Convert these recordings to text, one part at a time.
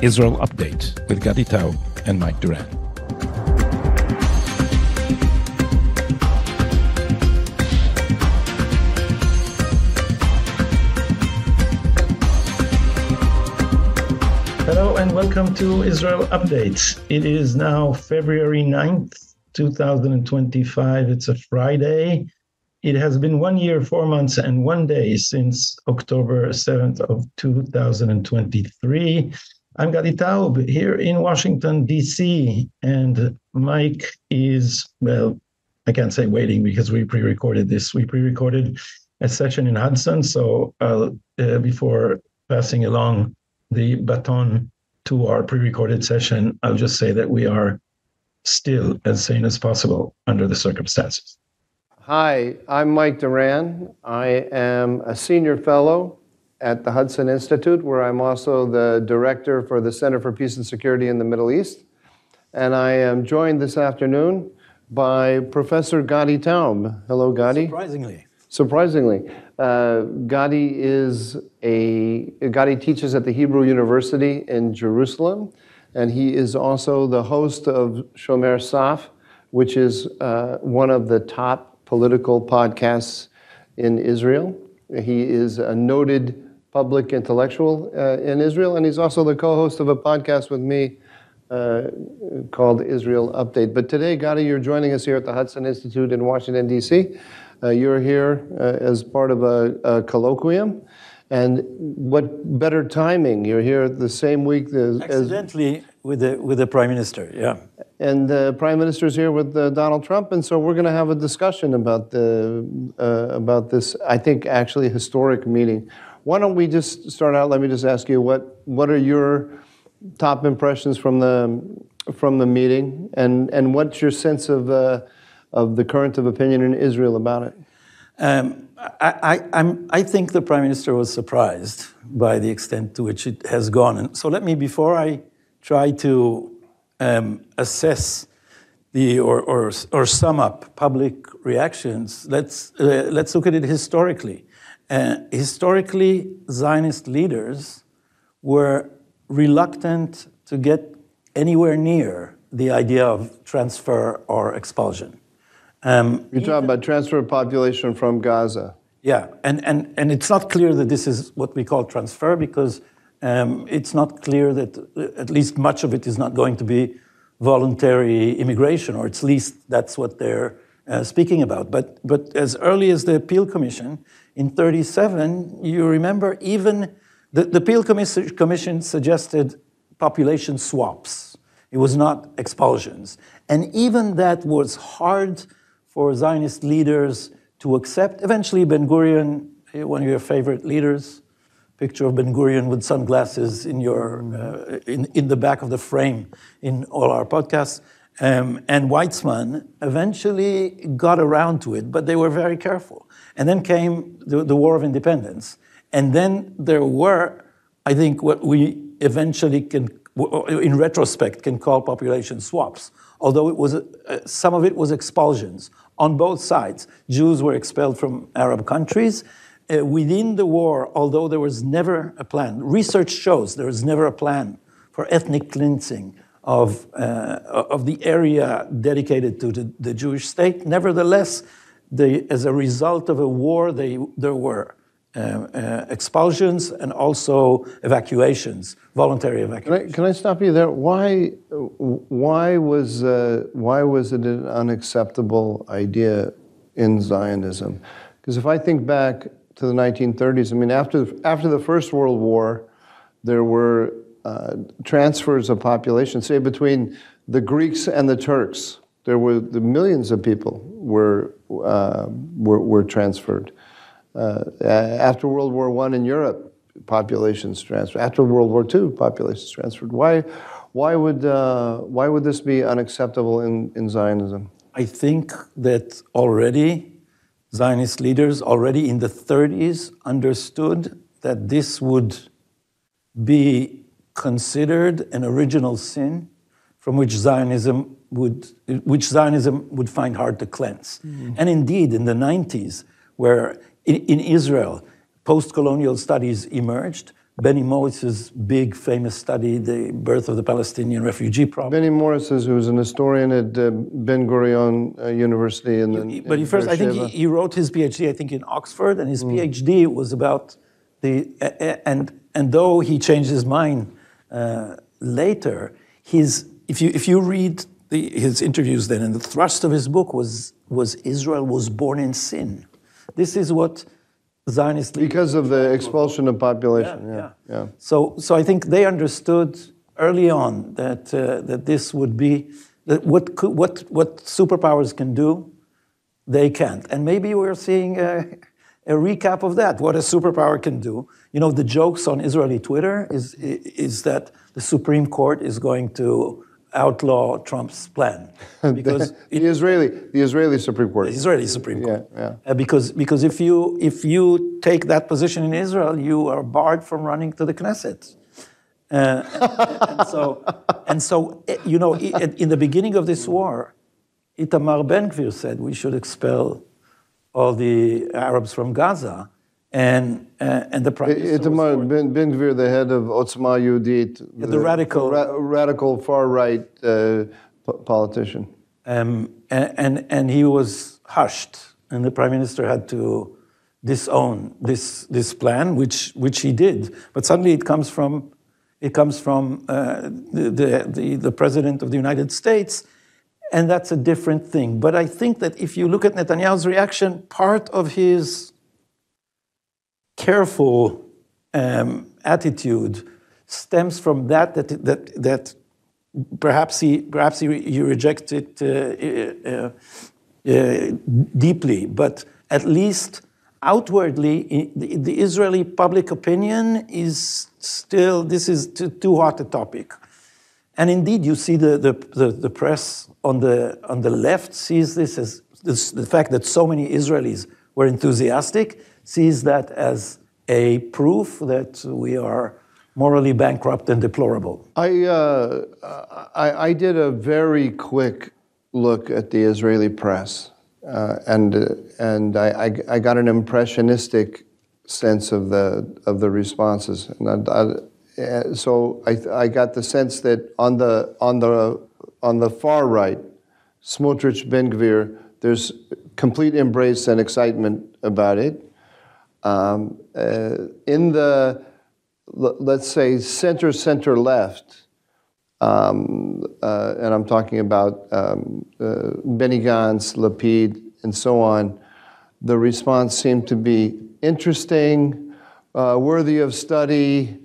Israel Update with Gadi Taub and Mike Duran. Hello and welcome to Israel Updates. It is now February 9th, 2025. It's a Friday. It has been 1 year, 4 months, and 1 day since October 7th of 2023. I'm Gadi Taub here in Washington, D.C., and Mike is, well, I can't say waiting because we pre-recorded this. We pre-recorded a session in Hudson, so before passing along the baton to our pre-recorded session, I'll just say that we are still as sane as possible under the circumstances. Hi, I'm Mike Duran. I am a senior fellow at the Hudson Institute, where I'm also the director for the Center for Peace and Security in the Middle East. And I am joined this afternoon by Professor Gadi Taub. Hello, Gadi. Surprisingly. Gadi teaches at the Hebrew University in Jerusalem, and he is also the host of Shomer Saf, which is one of the top political podcasts in Israel. He is a noted public intellectual in Israel, and he's also the co-host of a podcast with me called Israel Update. But today, Gadi, you're joining us here at the Hudson Institute in Washington, D.C. You're here as part of a colloquium. And what better timing? You're here the same week accidentally with the Prime Minister, yeah. And the Prime Minister's here with Donald Trump, and so we're going to have a discussion about this, I think, actually historic meeting. Why don't we just start out? Let me just ask you, what are your top impressions from the meeting, and what's your sense of the current of opinion in Israel about it? I think the Prime Minister was surprised by the extent to which it has gone. And so let me, before I try to assess or sum up public reactions, let's look at it historically. Historically, Zionist leaders were reluctant to get anywhere near the idea of transfer or expulsion. You're talking about transfer of population from Gaza. Yeah, and it's not clear that this is what we call transfer, because it's not clear that at least much of it is not going to be voluntary immigration, or at least that's what they're speaking about. But as early as the Peel Commission in 1937, you remember even the Peel Commission suggested population swaps. It was not expulsions. And even that was hard for Zionist leaders to accept. Eventually, Ben-Gurion, one of your favorite leaders, picture of Ben-Gurion with sunglasses in the back of the frame in all our podcasts, and Weizmann eventually got around to it, but they were very careful. And then came the War of Independence. And then there were, I think, what we eventually can, in retrospect, can call population swaps, although it was some of it was expulsions on both sides. Jews were expelled from Arab countries. Within the war, although there was never a plan, research shows there was never a plan for ethnic cleansing of the area dedicated to the Jewish state. Nevertheless, as a result of a war, there were expulsions and also evacuations, voluntary evacuations. Can I stop you there? Why was it an unacceptable idea in Zionism? Because if I think back to the 1930s, I mean, after the First World War, there were transfers of population, say between the Greeks and the Turks. There were the millions of people were transferred. After World War I in Europe, populations transferred. After World War II, populations transferred. Why would this be unacceptable in Zionism? I think that already Zionist leaders already in the 1930s understood that this would be considered an original sin from which Zionism would find hard to cleanse. Mm. And indeed, in the 90s, where in Israel, post-colonial studies emerged, Benny Morris's big famous study, The Birth of the Palestinian Refugee Problem. Benny Morris, who's an historian at Ben Gurion University But first, I think he wrote his PhD, I think, in Oxford, and his PhD was about and though he changed his mind later, if you read his interviews then, and the thrust of his book was Israel was born in sin. This is what Zionist leaders... Because of the expulsion of population, yeah. So I think they understood early on that this would be, that what superpowers can do, they can't. And maybe we're seeing a recap of that, what a superpower can do. You know, the jokes on Israeli Twitter is that the Supreme Court is going to outlaw Trump's plan. Because the Israeli Supreme Court. The Israeli Supreme Court. Yeah. Because if you take that position in Israel, you are barred from running to the Knesset. And so, you know, in the beginning of this war, Itamar Ben-Gvir said we should expel all the Arabs from Gaza, and the Prime Minister Itamar Ben-Gvir, the head of Otzma Yehudit, the radical far-right politician. And he was hushed, and the Prime Minister had to disown this plan, which he did. But suddenly it comes from the President of the United States, and that's a different thing. But I think that if you look at Netanyahu's reaction, part of his careful attitude stems from that perhaps he rejects it deeply, but at least outwardly, the Israeli public opinion is still, this is too hot a topic. And indeed, you see the press on the left sees this as the fact that so many Israelis were enthusiastic, sees that as a proof that we are morally bankrupt and deplorable. I did a very quick look at the Israeli press, and I got an impressionistic sense of the responses, and so I got the sense that on the far right, Smotrich, Ben-Gvir, there's complete embrace and excitement about it. In the, let's say, center left, and I'm talking about Benny Gantz, Lapid, and so on, the response seemed to be interesting, worthy of study.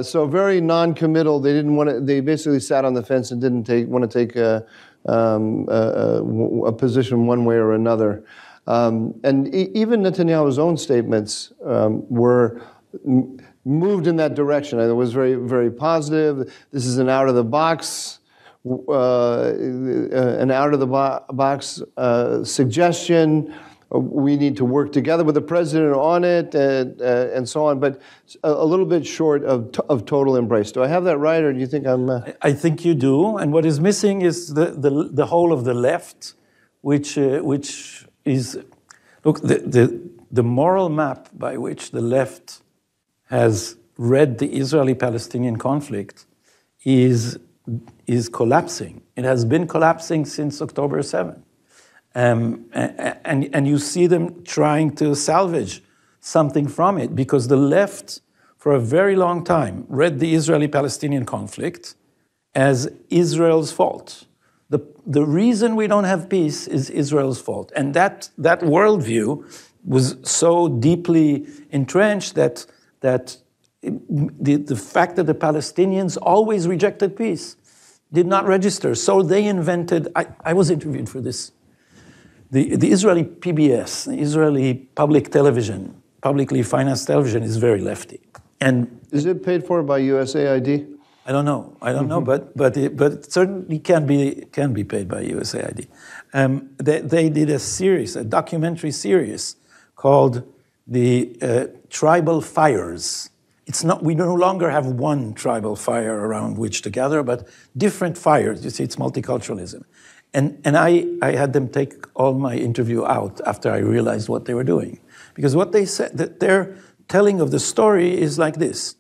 So very non-committal. They didn't want to. They basically sat on the fence and didn't want to take a position one way or another. And even Netanyahu's own statements were moved in that direction. It was very, very positive. This is an out-of-the-box suggestion. We need to work together with the president on it, and so on. But a little bit short of total embrace. Do I have that right, or do you think I'm? I think you do. And what is missing is the whole of the left, which is, look, the moral map by which the left has read the Israeli-Palestinian conflict is collapsing. It has been collapsing since October 7. And you see them trying to salvage something from it, because the left, for a very long time, read the Israeli-Palestinian conflict as Israel's fault. The reason we don't have peace is Israel's fault. And that worldview was so deeply entrenched that the fact that the Palestinians always rejected peace did not register. So they invented, I was interviewed for this, the Israeli PBS, the Israeli public television, publicly financed television, is very lefty. And is it paid for by USAID? I don't know. But it certainly can be paid by USAID. They did a documentary series called the Tribal Fires. It's not. We no longer have one tribal fire around which to gather, but different fires. You see, it's multiculturalism. And I had them take all my interview out after I realized what they were doing. Because what they said, that their telling of the story is like this.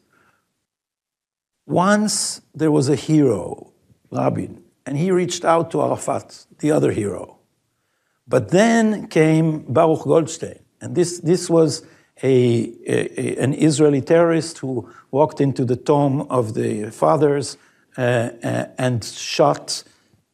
Once there was a hero, Rabin, and he reached out to Arafat, the other hero. But then came Baruch Goldstein, and this was an Israeli terrorist who walked into the tomb of the fathers and shot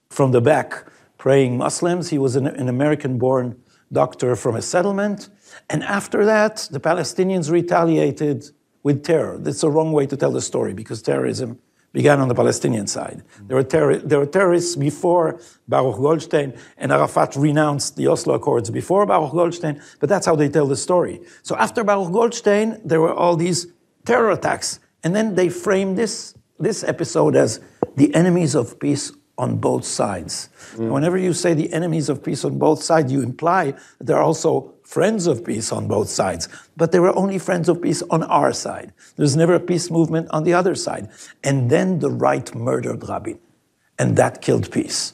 from the back praying Muslims. He was an American-born doctor from a settlement. And after that, the Palestinians retaliated with terror. That's the wrong way to tell the story because terrorism began on the Palestinian side. There were terrorists before Baruch Goldstein, and Arafat renounced the Oslo Accords before Baruch Goldstein, but that's how they tell the story. So after Baruch Goldstein, there were all these terror attacks, and then they framed this episode as the enemies of peace on both sides. Mm. Whenever you say the enemies of peace on both sides, you imply that there are also friends of peace on both sides. But there were only friends of peace on our side. There's never a peace movement on the other side. And then the right murdered Rabin. And that killed peace.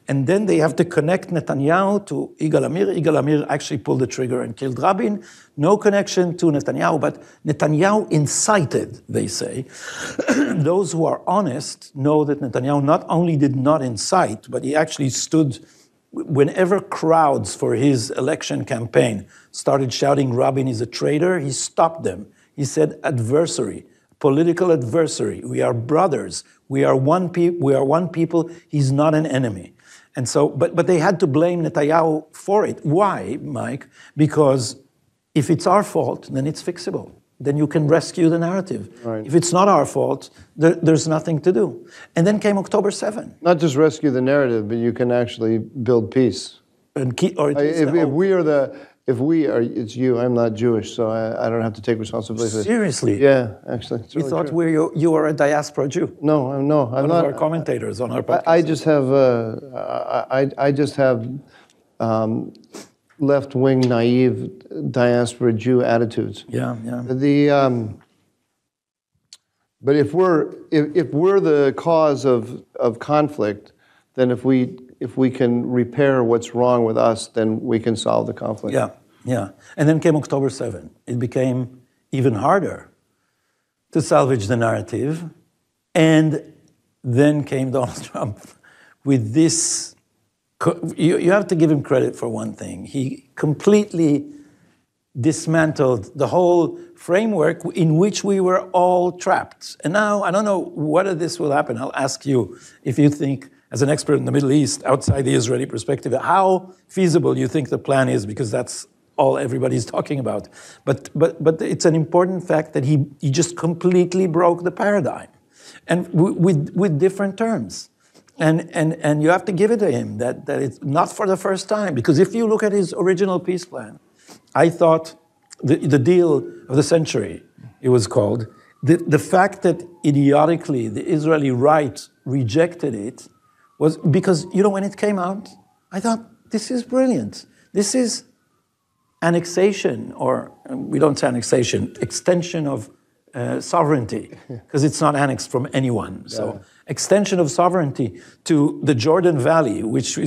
And then they have to connect Netanyahu to Yigal Amir. Yigal Amir actually pulled the trigger and killed Rabin. No connection to Netanyahu, but Netanyahu incited, they say. Those who are honest know that Netanyahu not only did not incite, but he actually stood whenever crowds for his election campaign started shouting Rabin is a traitor, he stopped them. He said adversary, political adversary. We are brothers. We are one people. He's not an enemy. And so, but they had to blame Netanyahu for it. Why, Mike? Because if it's our fault, then it's fixable. Then you can rescue the narrative. Right. If it's not our fault, there's nothing to do. And then came October 7. Not just rescue the narrative, but you can actually build peace. And if we are, it's you. I'm not Jewish, so I don't have to take responsibility. Seriously? Yeah, actually. We really thought you were a diaspora Jew. No, I'm not. One of our commentators on our podcast. I just have left-wing, naive diaspora Jew attitudes. Yeah. But if we're the cause of conflict, then if we can repair what's wrong with us, then we can solve the conflict. Yeah. And then came October 7. It became even harder to salvage the narrative. And then came Donald Trump with this. You have to give him credit for one thing. He completely dismantled the whole framework in which we were all trapped. And now, I don't know whether this will happen. I'll ask you if you think, as an expert in the Middle East, outside the Israeli perspective, how feasible you think the plan is, because that's all everybody's talking about. But it's an important fact that he just completely broke the paradigm, and with different terms. And you have to give it to him that it's not for the first time, because if you look at his original peace plan, I thought the deal of the century, it was called, the fact that idiotically the Israeli right rejected it was because, when it came out, I thought, this is brilliant. This is annexation, or we don't say annexation, extension of sovereignty, because it's not annexed from anyone. Yeah. So extension of sovereignty to the Jordan Valley, which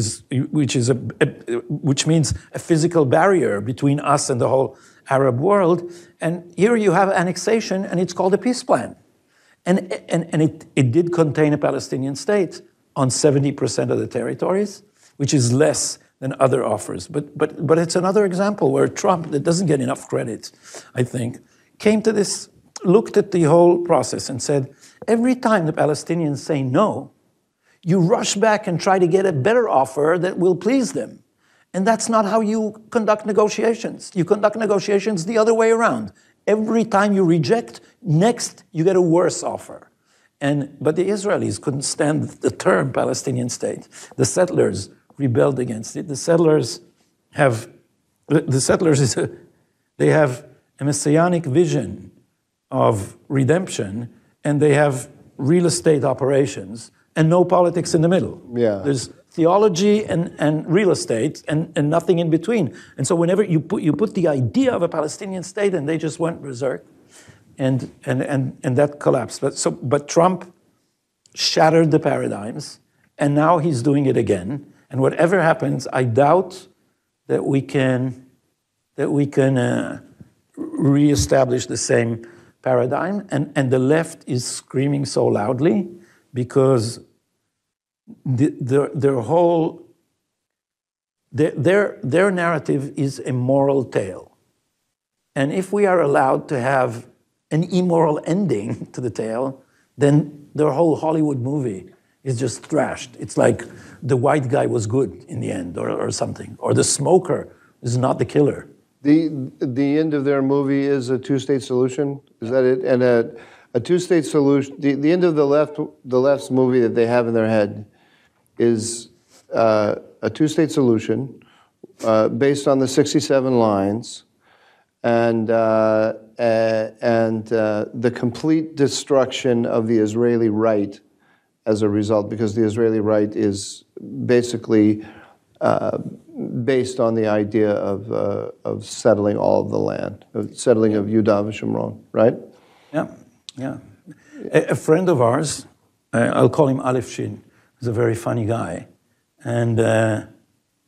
means a physical barrier between us and the whole Arab world. And here you have annexation, and it's called a peace plan. And it did contain a Palestinian state on 70% of the territories, which is less than other offers. But it's another example where Trump, that doesn't get enough credit, I think, came to this, looked at the whole process and said, every time the Palestinians say no, you rush back and try to get a better offer that will please them. And that's not how you conduct negotiations. You conduct negotiations the other way around. Every time you reject, next you get a worse offer. But the Israelis couldn't stand the term Palestinian state. The settlers rebelled against it. The settlers have a messianic vision of redemption, and they have real estate operations and no politics in the middle. Yeah. There's theology and real estate and nothing in between. And so whenever you put the idea of a Palestinian state, and they just went berserk, and that collapsed. But Trump shattered the paradigms, and now he's doing it again. And whatever happens, I doubt that we can reestablish the same paradigm, and the left is screaming so loudly because their narrative is a moral tale. And if we are allowed to have an immoral ending to the tale, then their whole Hollywood movie is just thrashed. It's like the white guy was good in the end, or something, or the smoker is not the killer. The end of their movie is a two-state solution. Is that it? And a two-state solution. The end of the left's movie that they have in their head is a two-state solution based on the 67 lines, and the complete destruction of the Israeli right as a result, because the Israeli right is basically based on the idea of settling all of the land, of settling of Yudav and Shomron, right? Yeah, yeah. A friend of ours, I'll call him Aleph Shin, is a very funny guy, and an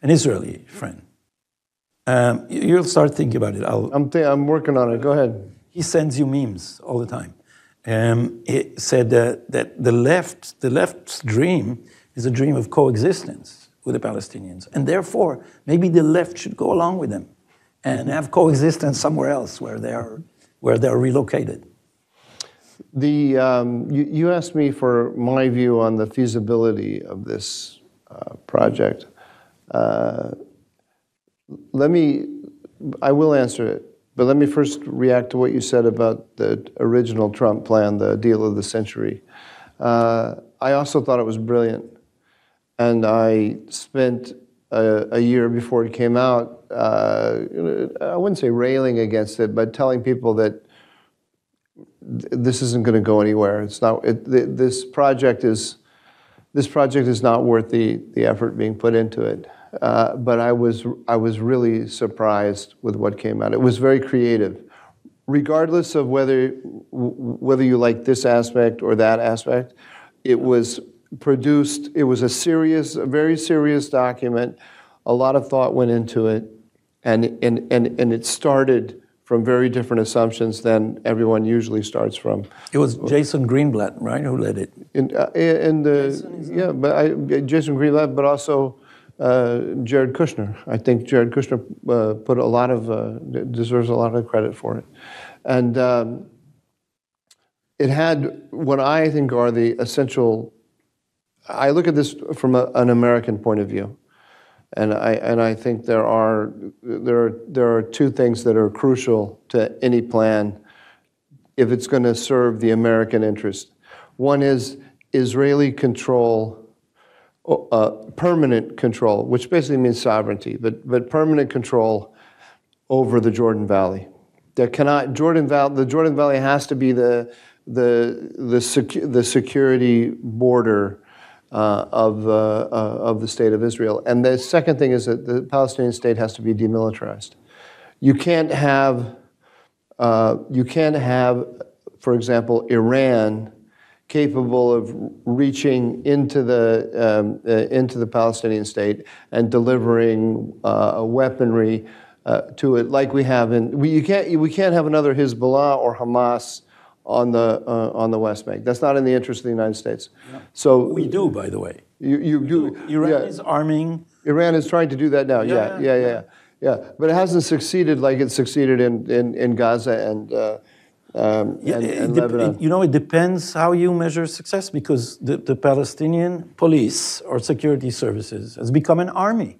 Israeli friend. You'll start thinking about it. I'm working on it. Go ahead. He sends you memes all the time. He said that the left's dream is a dream of coexistence with the Palestinians, and therefore maybe the left should go along with them and have coexistence somewhere else where they're relocated. You asked me for my view on the feasibility of this project. I will answer it, but let me first react to what you said about the original Trump plan, the deal of the century. I also thought it was brilliant, and I spent a year before it came out, I wouldn't say railing against it, but telling people that this isn't going to go anywhere. It's not. This project is not worth the effort being put into it. But I was really surprised with what came out. It was very creative, regardless of whether you like this aspect or that aspect. It was produced. It was a very serious document. A lot of thought went into it, and it started from very different assumptions than everyone usually starts from. It was Jason Greenblatt, right, who led it? Jason Greenblatt, but also Jared Kushner. I think Jared Kushner deserves a lot of credit for it. And it had what I think are the essential. I look at this from an American point of view, and I think there are two things that are crucial to any plan if it's going to serve the American interest. One is Israeli control. Permanent control, which basically means sovereignty, but permanent control over the Jordan Valley. The Jordan Valley has to be the security border of the state of Israel. And the second thing is that the Palestinian state has to be demilitarized. You can't have, for example, Iran capable of reaching into the Palestinian state and delivering weaponry to it, like we have we can't have another Hezbollah or Hamas on the West Bank. That's not in the interest of the United States. Yeah. So we do, by the way. You do. Iran is arming. Iran is trying to do that now. Yeah. But it hasn't succeeded like it succeeded in Gaza and Lebanon. It depends how you measure success, because the Palestinian police or security services has become an army.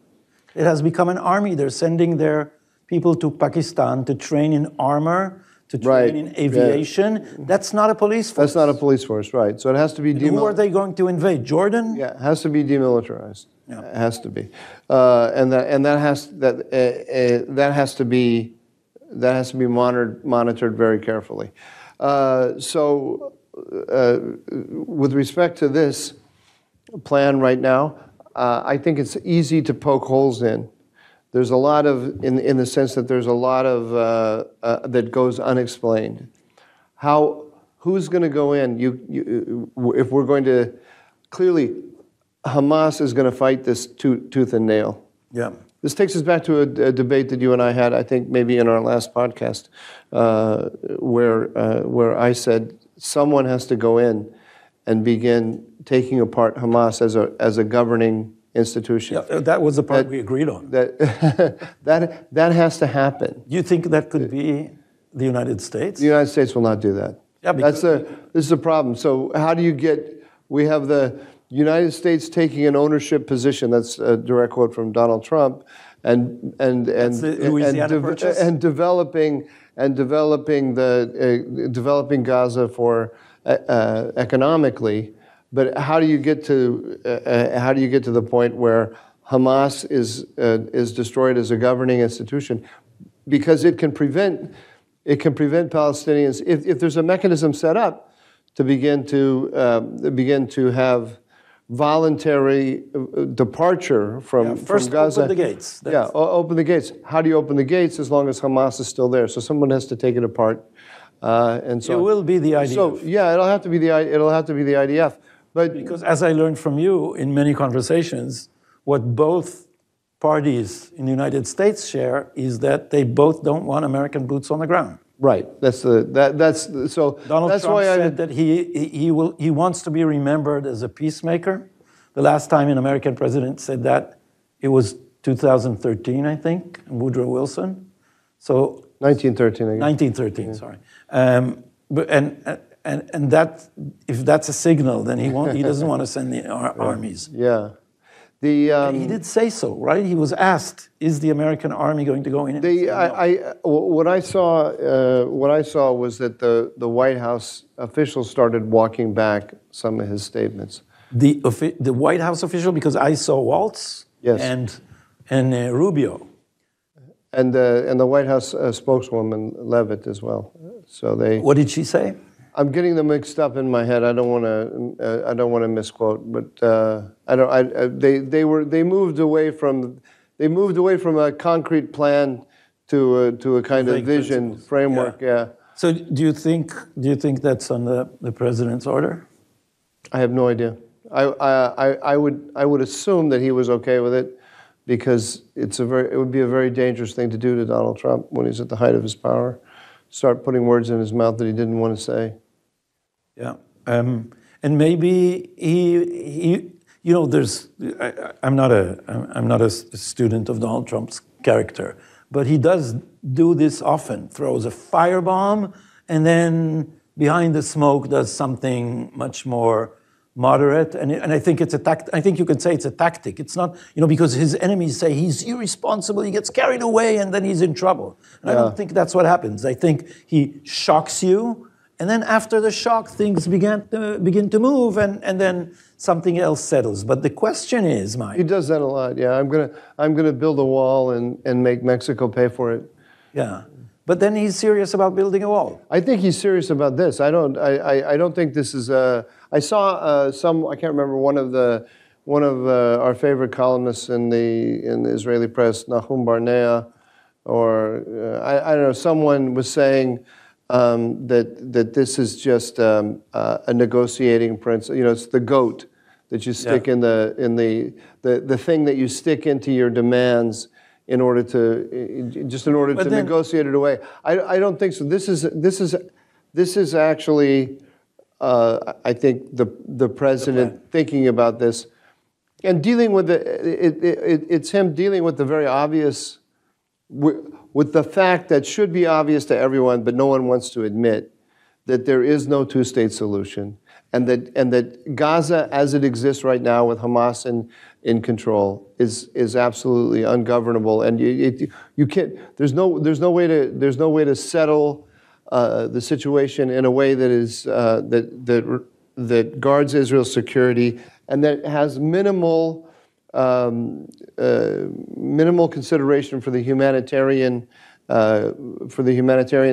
It has become an army. They're sending their people to Pakistan to train in armor, to train in aviation. Yeah. That's not a police force. That's not a police force, right. So it has to be demilitarized. Who are they going to invade? Jordan? Yeah, it has to be demilitarized. Yeah. It has to be. That has to be monitored very carefully. With respect to this plan right now, I think it's easy to poke holes in. There's a lot of, in the sense that there's a lot of that goes unexplained. Who's going to go in? If we're going to, clearly, Hamas is going to fight this tooth and nail. Yeah. This takes us back to a debate that you and I had, I think maybe in our last podcast, where I said someone has to go in and begin taking apart Hamas as a governing institution. Yeah, that was the part we agreed on. That has to happen. Do you think that could be the United States? The United States will not do that. Yeah, because this is the problem. So how do you we have the United States taking an ownership position, that's a direct quote from Donald Trump, and developing Gaza economically. But how do you get to the point where Hamas is destroyed as a governing institution? Because it can prevent Palestinians, if there's a mechanism set up to begin to have voluntary departure from first Gaza. Open the gates. Open the gates. How do you open the gates as long as Hamas is still there? So someone has to take it apart, and so it will be the IDF. So it'll have to be the IDF. But because as I learned from you in many conversations, what both parties in the United States share is that they both don't want American boots on the ground. Right. Donald Trump said that he wants to be remembered as a peacemaker. The last time an American president said that, it was 2013, I think, Woodrow Wilson. So 1913 again. 1913, yeah. Sorry. And that, if that's a signal, then he doesn't want to send the armies. Yeah. He did say so, right? He was asked, "Is the American army going to go in?" What I saw was that the White House officials started walking back some of his statements. The White House official, because I saw Waltz, yes, and Rubio, and the White House spokeswoman Leavitt as well. So they. What did she say? I'm getting them mixed up in my head. I don't want to misquote, but they moved away from a concrete plan to a kind of vision framework. Yeah. So do you think that's on the president's order? I have no idea. I would assume that he was okay with it, because it would be a very dangerous thing to do to Donald Trump when he's at the height of his power. Start putting words in his mouth that he didn't want to say. Yeah, and maybe he there's. I'm not a student of Donald Trump's character, but he does do this often. Throws a firebomb, and then behind the smoke does something much more moderate. And I think it's a I think you can say it's a tactic. It's not, because his enemies say he's irresponsible, he gets carried away, and then he's in trouble. And I don't think that's what happens. I think he shocks you. And then after the shock, things begin to move, and then something else settles. But the question is, Mike. He does that a lot. Yeah, I'm gonna build a wall and make Mexico pay for it. Yeah, but then he's serious about building a wall. I think he's serious about this. I don't think this is. I saw I can't remember one of our favorite columnists in the Israeli press, Nahum Barnea, or I don't know. Someone was saying. That this is just a negotiating principle. It's the goat that you stick in the thing that you stick into your demands in order to negotiate it away. I don't think so. This is actually I think the president thinking about this and dealing with it's him dealing with the very obvious. With the fact that should be obvious to everyone, but no one wants to admit that there is no two-state solution, and that Gaza, as it exists right now with Hamas in control, is absolutely ungovernable, and you can't. There's no way to settle the situation in a way that is that guards Israel's security and that has minimal consideration for the humanitarian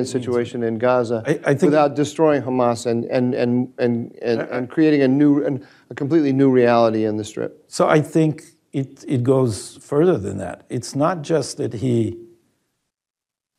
situation in Gaza, I think without destroying Hamas and creating a completely new reality in the Strip. So I think it goes further than that. It's not just that he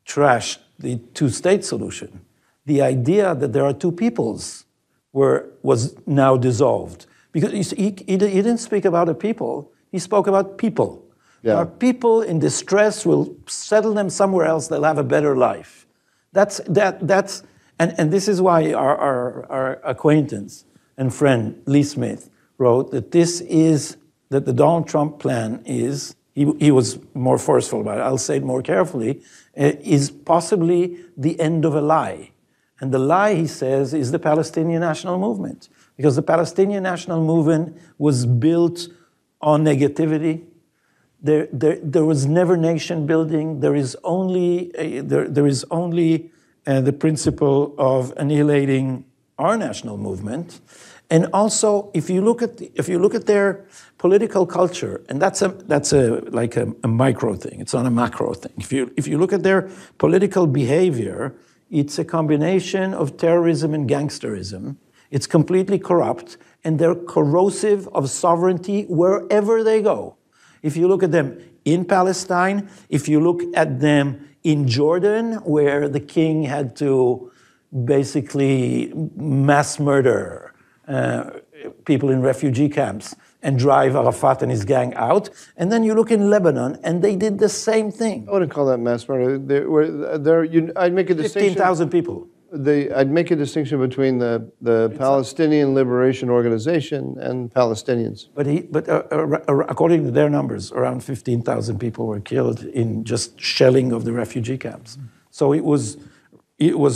trashed the two-state solution. The idea that there are two peoples was now dissolved, because he didn't speak about a people. He spoke about people. Yeah. Our people in distress will settle them somewhere else. They'll have a better life. And this is why our acquaintance and friend Lee Smith wrote that that the Donald Trump plan is, he was more forceful about it, I'll say it more carefully, is possibly the end of a lie. And the lie, he says, is the Palestinian national movement. Because the Palestinian national movement was built on negativity. There was never nation building. There is only the principle of annihilating our national movement. And also, if you look at their political culture, and that's like a micro thing. It's not a macro thing. If you look at their political behavior, it's a combination of terrorism and gangsterism. It's completely corrupt, and they're corrosive of sovereignty wherever they go. If you look at them in Palestine, if you look at them in Jordan, where the king had to basically mass murder people in refugee camps and drive Arafat and his gang out. And then you look in Lebanon, and they did the same thing. I wouldn't call that mass murder. I'd make a distinction. 15,000 people. I'd make a distinction between the Palestinian Liberation Organization and Palestinians. But according to their numbers, around 15,000 people were killed in just shelling of the refugee camps. So it was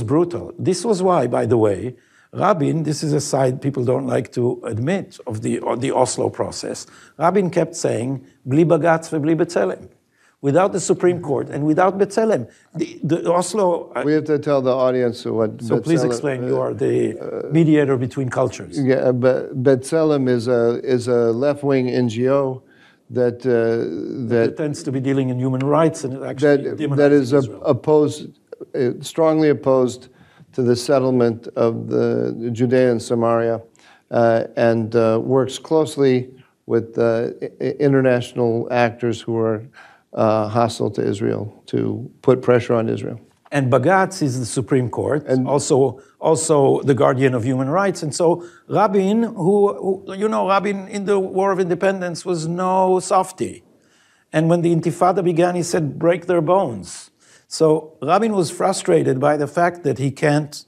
brutal. This was why, by the way, Rabin, this is a side people don't like to admit of the Oslo process. Rabin kept saying, "Bli Bagatz ve bli B'Tselem." Without the Supreme Court and without B'Tselem, the Oslo... We have to tell the audience what So please explain, you are the mediator between cultures. Yeah, but B'Tselem is a left-wing NGO that tends to be dealing in human rights and actually that is strongly opposed to the settlement of the Judea and Samaria, and works closely with international actors who are hostile to Israel to put pressure on Israel. And Bagatz is the Supreme Court, and also the guardian of human rights. And so Rabin, who Rabin in the War of Independence was no softy. And when the Intifada began, he said, break their bones. So Rabin was frustrated by the fact that he can't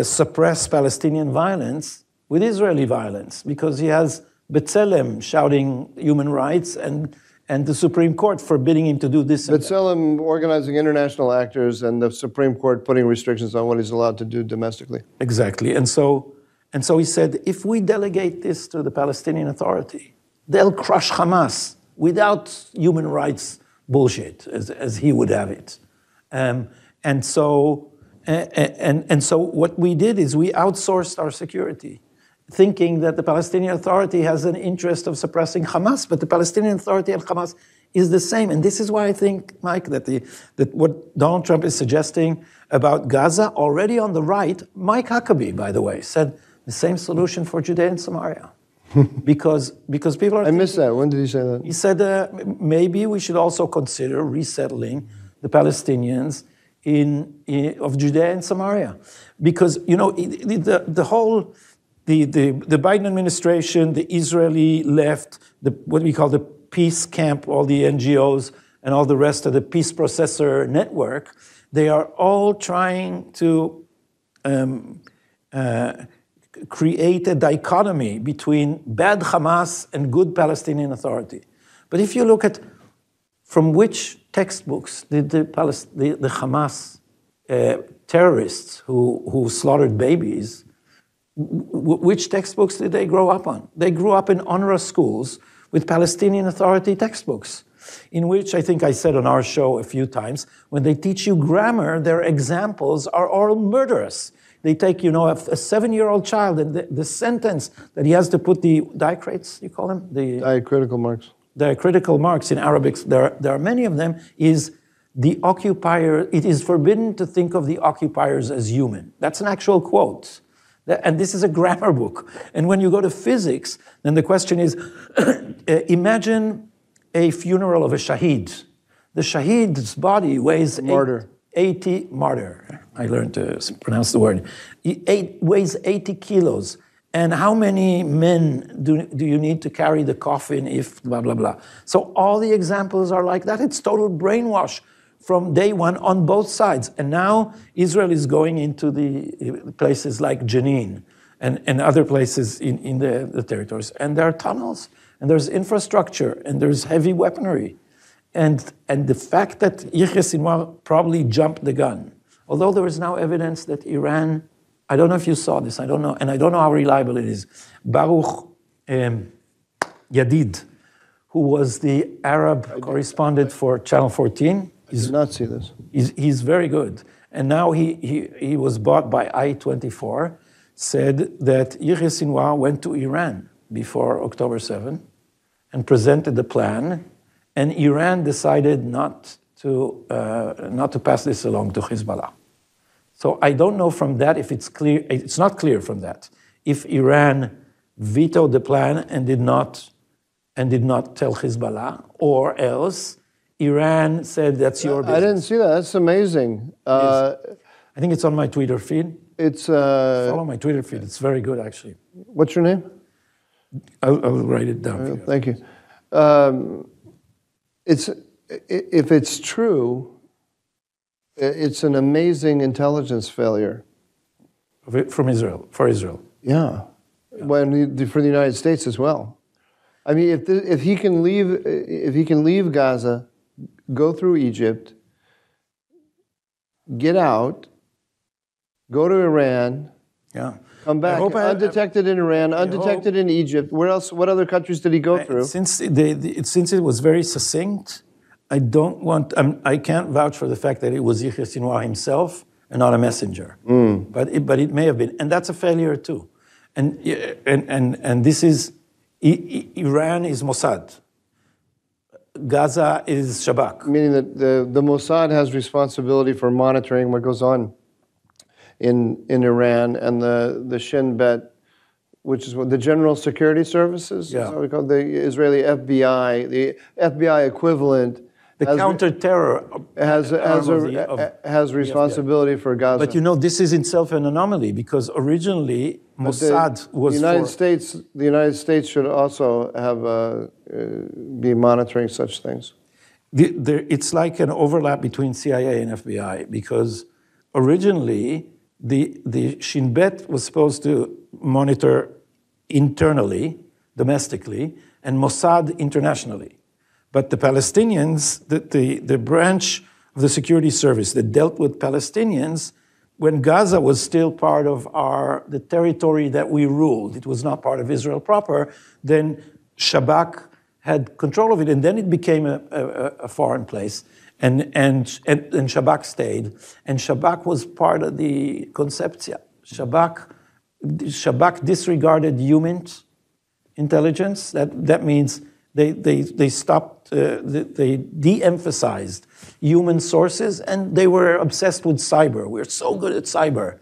suppress Palestinian violence with Israeli violence, because he has B'Tselem shouting human rights and the Supreme Court forbidding him to do this. B'Tselem organizing international actors and the Supreme Court putting restrictions on what he's allowed to do domestically. Exactly. And so he said, if we delegate this to the Palestinian Authority, they'll crush Hamas without human rights bullshit, as he would have it. And so what we did is we outsourced our security, thinking that the Palestinian Authority has an interest of suppressing Hamas, but the Palestinian Authority and Hamas is the same. And this is why I think, Mike, that what Donald Trump is suggesting about Gaza, already on the right, Mike Huckabee, by the way, said the same solution for Judea and Samaria. because people are... I missed that. When did he say that? He said maybe we should also consider resettling the Palestinians of Judea and Samaria. Because, the Biden administration, the Israeli left, what we call the peace camp, all the NGOs and all the rest of the peace processor network, they are all trying to create a dichotomy between bad Hamas and good Palestinian Authority. But if you look at from which textbooks did the Hamas terrorists who slaughtered babies, which textbooks did they grow up on? They grew up in UNRWA schools with Palestinian Authority textbooks, in which I think I said on our show a few times, when they teach you grammar, their examples are all murderous. They take, a 7-year-old child, and the sentence that he has to put the diacritics, you call them? Diacritical marks. Diacritical marks in Arabic, there are many of them, is the occupier, it is forbidden to think of the occupiers as human. That's an actual quote. And this is a grammar book. And when you go to physics, then the question is, imagine a funeral of a shaheed. The shaheed's body weighs... Martyr. I learned to pronounce the word. It weighs 80 kilos. And how many men do you need to carry the coffin if blah, blah, blah. So all the examples are like that. It's total brainwash from day one on both sides. And now Israel is going into the places like Jenin and other places in the territories. And there are tunnels, and there's infrastructure, and there's heavy weaponry. And the fact that Yahya Sinwar probably jumped the gun, although there is now evidence that Iran, I don't know if you saw this, I don't know, and I don't know how reliable it is. Baruch Yadid, who was the Arab correspondent for Channel 14. I did not see this. He's very good. And now he was bought by I-24, said that Yahya Sinwar went to Iran before October 7 and presented the plan, and Iran decided not to pass this along to Hezbollah. So I don't know from that if it's clear. It's not clear from that if Iran vetoed the plan and did not tell Hezbollah, or else Iran said that's your business. I didn't see that. That's amazing. I think it's on my Twitter feed. It's follow my Twitter feed. It's very good, actually. What's your name? I'll write it down for you. Thank you. If it's true, it's an amazing intelligence failure. From Israel, for Israel. Yeah. For the United States as well. I mean, if he can leave Gaza, go through Egypt, get out, go to Iran, come back undetected in Iran, undetected in Egypt. Where else? What other countries did he go through? Since it was very succinct, I can't vouch for the fact that it was Yahya Sinwar himself and not a messenger. But it may have been, and that's a failure too. And this is Iran is Mossad. Gaza is Shabak. Meaning that the Mossad has responsibility for monitoring what goes on in Iran, and the Shin Bet, which is what the General Security Services, is what we call the Israeli FBI, the FBI equivalent. The counter-terror has responsibility for Gaza. But this is itself an anomaly, because originally Mossad was the United States should also have be monitoring such things. It's like an overlap between CIA and FBI, because originally the Shin Bet was supposed to monitor internally, domestically, and Mossad internationally. But the Palestinians, the branch of the security service that dealt with Palestinians, when Gaza was still part of the territory that we ruled, it was not part of Israel proper, then Shabak had control of it, and then it became a foreign place, and Shabak stayed, and Shabak was part of the Conceptia. Shabak disregarded human intelligence. That means they stopped, they de-emphasized human sources, and they were obsessed with cyber. We're so good at cyber.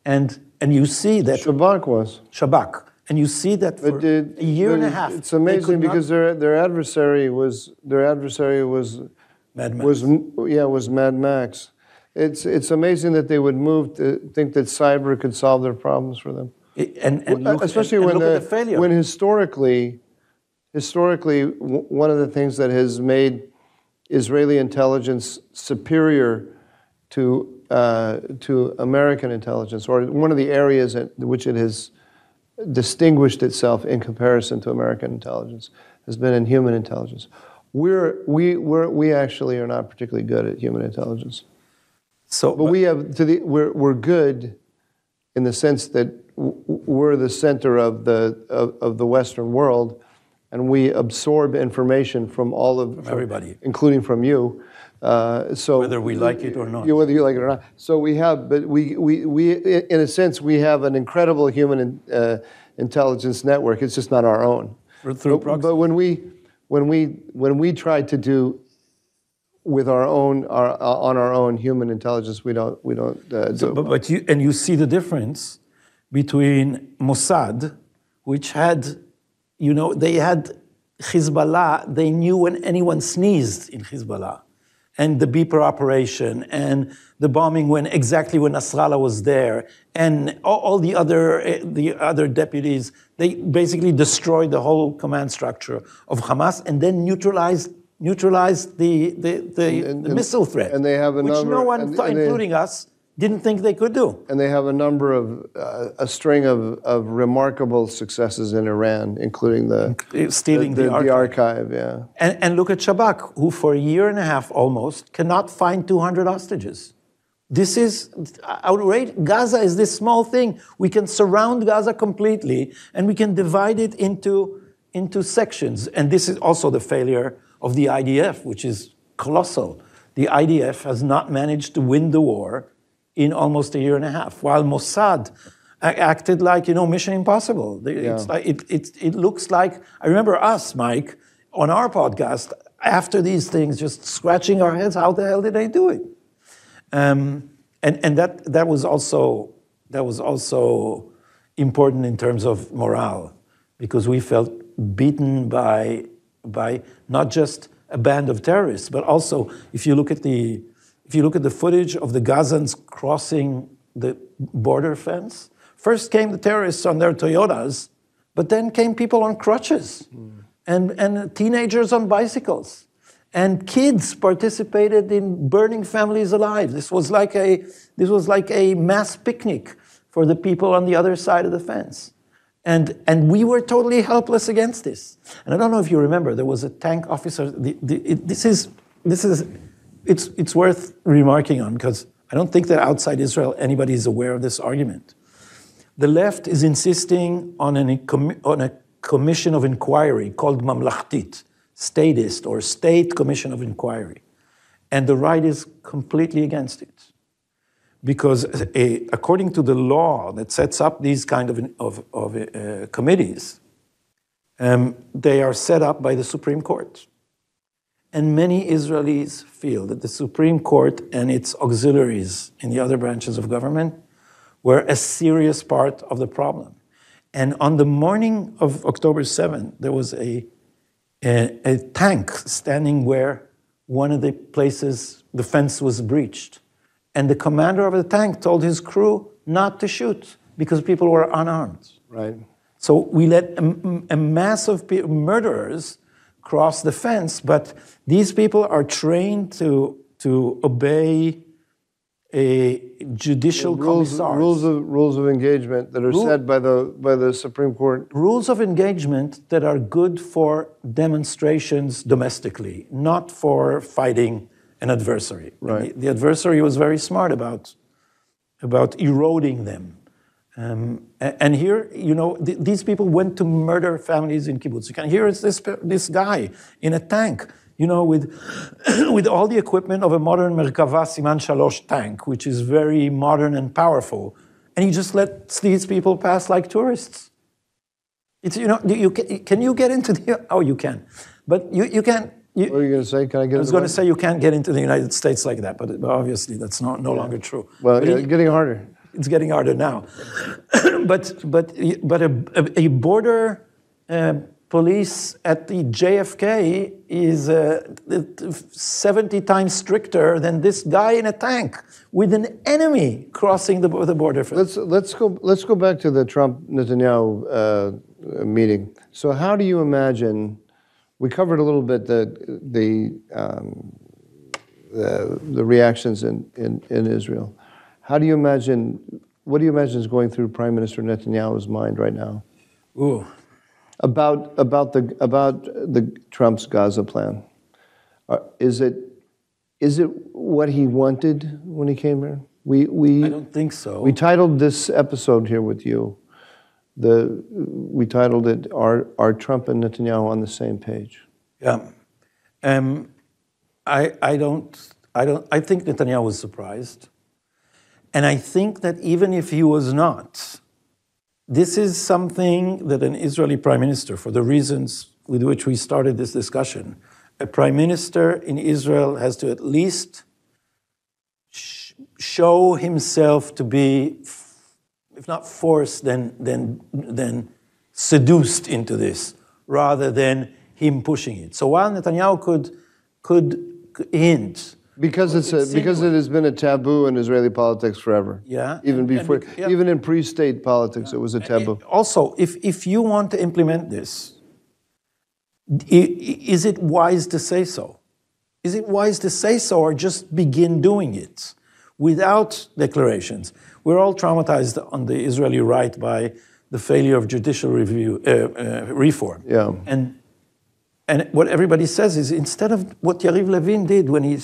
And you see that... Shabak. And you see that for a year and a half. It's amazing because their adversary was Mad Max. Was Mad Max. It's amazing that they would move to think that cyber could solve their problems for them. Especially when historically, one of the things that has made Israeli intelligence superior to American intelligence, or one of the areas in which it has distinguished itself in comparison to American intelligence, has been in human intelligence. We actually are not particularly good at human intelligence. But we're good in the sense that we're the center of the Western world, and we absorb information from everybody, including from you. So whether we like it or not. Whether you like it or not. So we in a sense, we have an incredible human intelligence network. It's just not our own. But when we try to do with on our own human intelligence, we don't do it. But you see the difference between Mossad, which had, they had Hezbollah. They knew when anyone sneezed in Hezbollah. and the beeper operation, and the bombing exactly when Nasrallah was there, and all the other deputies, they basically destroyed the whole command structure of Hamas, and then neutralized the missile threat, and they have a which number, no one, including us, didn't think they could do. And they have a number of, a string of remarkable successes in Iran, including stealing the archive. Yeah. And look at Shabak, who for a year and a half almost cannot find 200 hostages. This is outrageous. Gaza is this small thing. We can surround Gaza completely, and we can divide it into sections. And this is also the failure of the IDF, which is colossal. The IDF has not managed to win the war in almost a year and a half, while Mossad acted like, Mission Impossible. It's like, it looks like, I remember us, Mike, on our podcast, after these things, just scratching our heads, how the hell did they do it? And that was also important in terms of morale, because we felt beaten by not just a band of terrorists, but also if you look at the footage of the Gazans crossing the border fence, first came the terrorists on their Toyotas, but then came people on crutches and teenagers on bicycles. And kids participated in burning families alive. This was like a mass picnic for the people on the other side of the fence. And we were totally helpless against this. And I don't know if you remember, there was a tank officer. It's worth remarking on, because I don't think that outside Israel anybody is aware of this argument. The left is insisting on a commission of inquiry called Mamlachtit, statist or State Commission of Inquiry. And the right is completely against it. Because according to the law that sets up these kind of committees, they are set up by the Supreme Court. And many Israelis feel that the Supreme Court and its auxiliaries in the other branches of government were a serious part of the problem. And on the morning of October 7th, there was a tank standing where one of the places the fence was breached. And the commander of the tank told his crew not to shoot because people were unarmed. Right. So we let a mass of murderers cross the fence, but these people are trained to obey a judicial commissar. Rules of engagement that are set by the Supreme Court. Rules of engagement that are good for demonstrations domestically, not for fighting an adversary. Right. The adversary was very smart about eroding them. And here, these people went to murder families in kibbutz. And here is this guy in a tank, with all the equipment of a modern Merkava Siman Shalosh tank, which is very modern and powerful. And he just lets these people pass like tourists. It's, can you get into the, oh, you can. But you can't. What are you going to say? Can I get? I was going to say you can't get into the United States like that, but obviously that's no longer true. Well, it's getting harder. It's getting harder now. but a border police at the JFK is 70 times stricter than this guy in a tank with an enemy crossing the border. Let's go back to the Trump-Netanyahu meeting. So how do you imagine? We covered a little bit the reactions in Israel. What do you imagine is going through Prime Minister Netanyahu's mind right now? Ooh. About the Trump's Gaza plan? Is it what he wanted when he came here? I don't think so. We titled this episode here with you. We titled it "Are Trump and Netanyahu on the same page?" Yeah, I think Netanyahu was surprised, and I think that even if he was not, this is something that an Israeli prime minister, for the reasons with which we started this discussion, a prime minister in Israel has to at least show himself to be, if not forced, then seduced into this, rather than him pushing it. So while Netanyahu could hint Because because it has been a taboo in Israeli politics forever. Yeah. Even before, even in pre-state politics, it was a taboo. Also, if you want to implement this, is it wise to say so? Is it wise to say so or just begin doing it without declarations? We're all traumatized on the Israeli right by the failure of judicial reform. Yeah. And what everybody says is, instead of what Yariv Levin did when he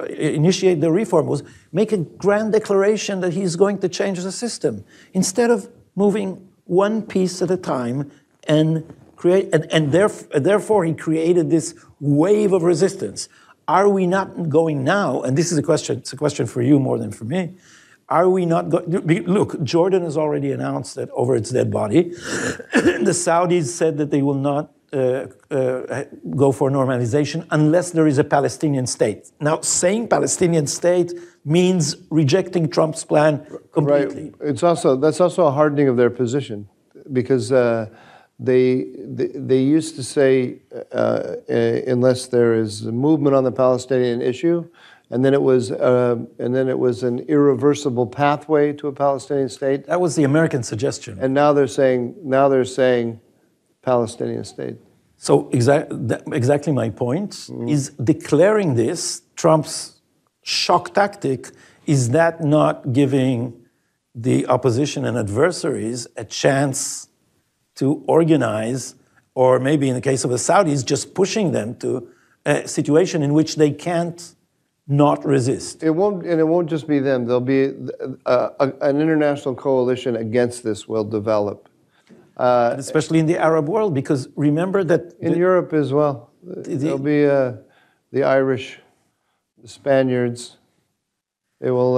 initiated the reform, was make a grand declaration that he's going to change the system. Instead of moving one piece at a time and create, and therefore he created this wave of resistance. Are we not going now, and this is a question, it's a question for you more than for me, are we not going, look, Jordan has already announced that over its dead body. The Saudis said that they will not go for normalization unless there is a Palestinian state. Now, saying Palestinian state means rejecting Trump's plan completely. Right. That's also a hardening of their position, because they used to say unless there is a movement on the Palestinian issue, and then it was an irreversible pathway to a Palestinian state. That was the American suggestion. And now they're saying Palestinian state. So exactly my point is declaring this, Trump's shock tactic, is that not giving the opposition and adversaries a chance to organize, or maybe in the case of the Saudis, just pushing them to a situation in which they can't not resist? It won't just be them. There'll be an international coalition against this will develop. And especially in the Arab world, because remember that... In Europe as well. There'll be the Irish, the Spaniards. They will,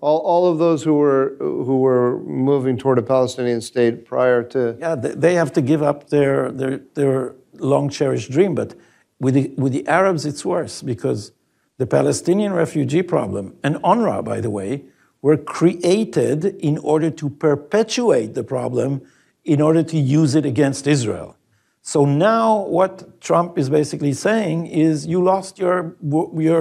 all of those who were moving toward a Palestinian state prior to... Yeah, they have to give up their long-cherished dream. But with the Arabs, it's worse, because the Palestinian refugee problem, and UNRWA, by the way, were created in order to perpetuate the problem, in order to use it against Israel. So now what Trump is basically saying is, you lost your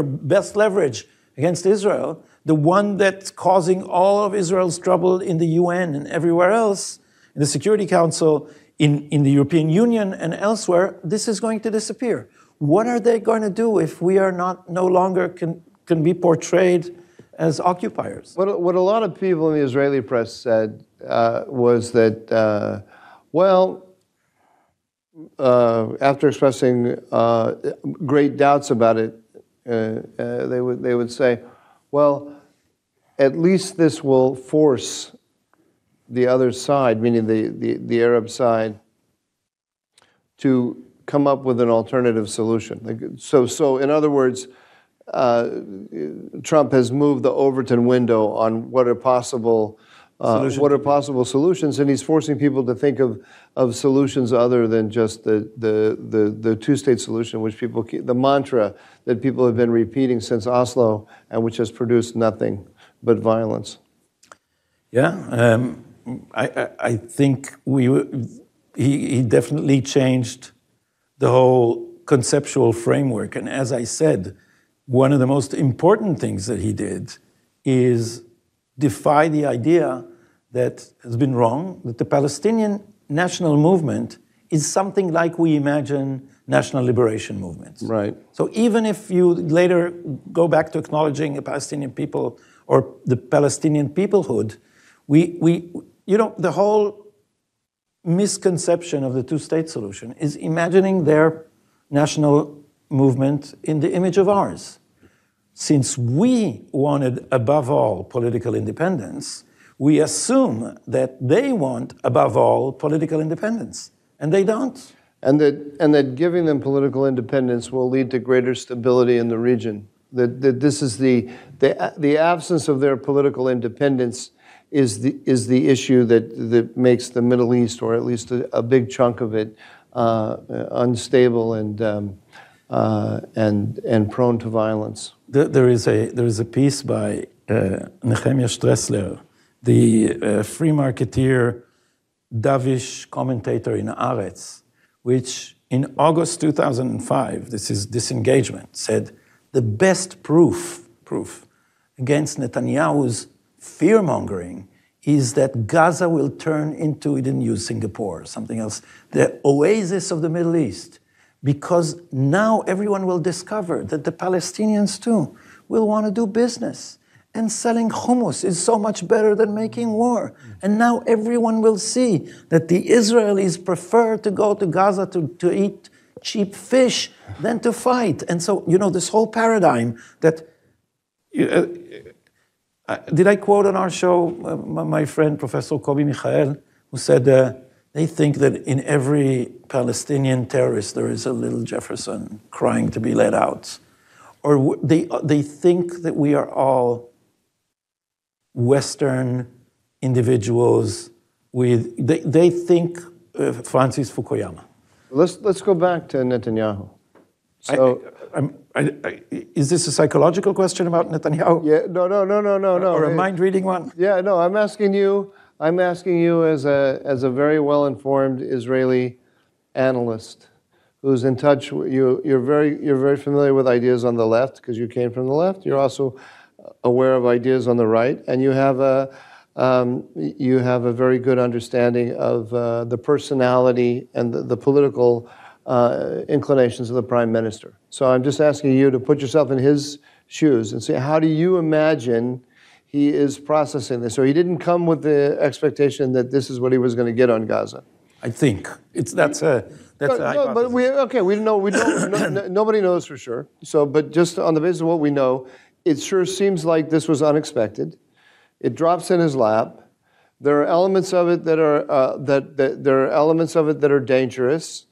best leverage against Israel, the one that's causing all of Israel's trouble in the UN and everywhere else, in the Security Council, in the European Union and elsewhere. This is going to disappear. What are they going to do if we are no longer can be portrayed as occupiers? What a lot of people in the Israeli press said was that, after expressing great doubts about it, they would say, well, at least this will force the other side, meaning the Arab side, to come up with an alternative solution. So in other words, Trump has moved the Overton window on what are possible solutions, and he's forcing people to think of solutions other than just the two-state solution, which the mantra that people have been repeating since Oslo, and which has produced nothing but violence. Yeah, I think he definitely changed the whole conceptual framework, and as I said, one of the most important things that he did is defy the idea that has been wrong, that the Palestinian national movement is something like we imagine national liberation movements. Right. So even if you later go back to acknowledging the Palestinian people or the Palestinian peoplehood, the whole misconception of the two-state solution is imagining their national movement in the image of ours. Since we wanted, above all, political independence, we assume that they want, above all, political independence, and they don't. And that giving them political independence will lead to greater stability in the region. That this is the absence of their political independence is the issue that makes the Middle East, or at least a big chunk of it, unstable and prone to violence. There is a piece by Nehemiah Stressler, the free marketeer, dovish commentator in Haaretz, which in August 2005, this is Disengagement, said, the best proof against Netanyahu's fear-mongering is that Gaza will turn into, he didn't use Singapore or something else, the oasis of the Middle East, because now everyone will discover that the Palestinians too will want to do business. And selling hummus is so much better than making war. And now everyone will see that the Israelis prefer to go to Gaza to eat cheap fish than to fight. And so, this whole paradigm that... did I quote on our show my friend Professor Kobi Michael, who said they think that in every Palestinian terrorist there is a little Jefferson crying to be let out? Or they think that we are all Western individuals with, they think Francis Fukuyama. Let's go back to Netanyahu. So, is this a psychological question about Netanyahu? Yeah, no. Or a mind-reading one? Yeah, no. I'm asking you as a very well-informed Israeli analyst who's in touch. You're very familiar with ideas on the left because you came from the left. You're also aware of ideas on the right, and you have a very good understanding of the personality and the political inclinations of the prime minister. So I'm just asking you to put yourself in his shoes and say, how do you imagine he is processing this? So he didn't come with the expectation that this is what he was going to get on Gaza. I think that's a hypothesis. But we know nobody knows for sure. So, but just on the basis of what we know, it sure seems like this was unexpected. It drops in his lap. There are elements of it that are dangerous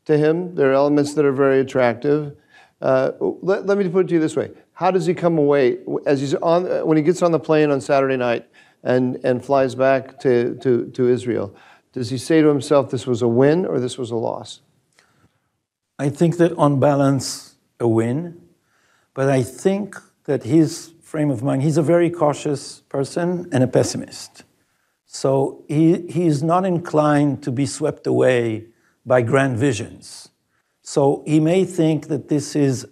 to him. There are elements that are very attractive. Let me put it to you this way: how does he come away when he gets on the plane on Saturday night and flies back to Israel? Does he say to himself, "This was a win" or "This was a loss"? I think that on balance, a win, but I think that his frame of mind, he's a very cautious person and a pessimist. So he is not inclined to be swept away by grand visions. So he may think that this is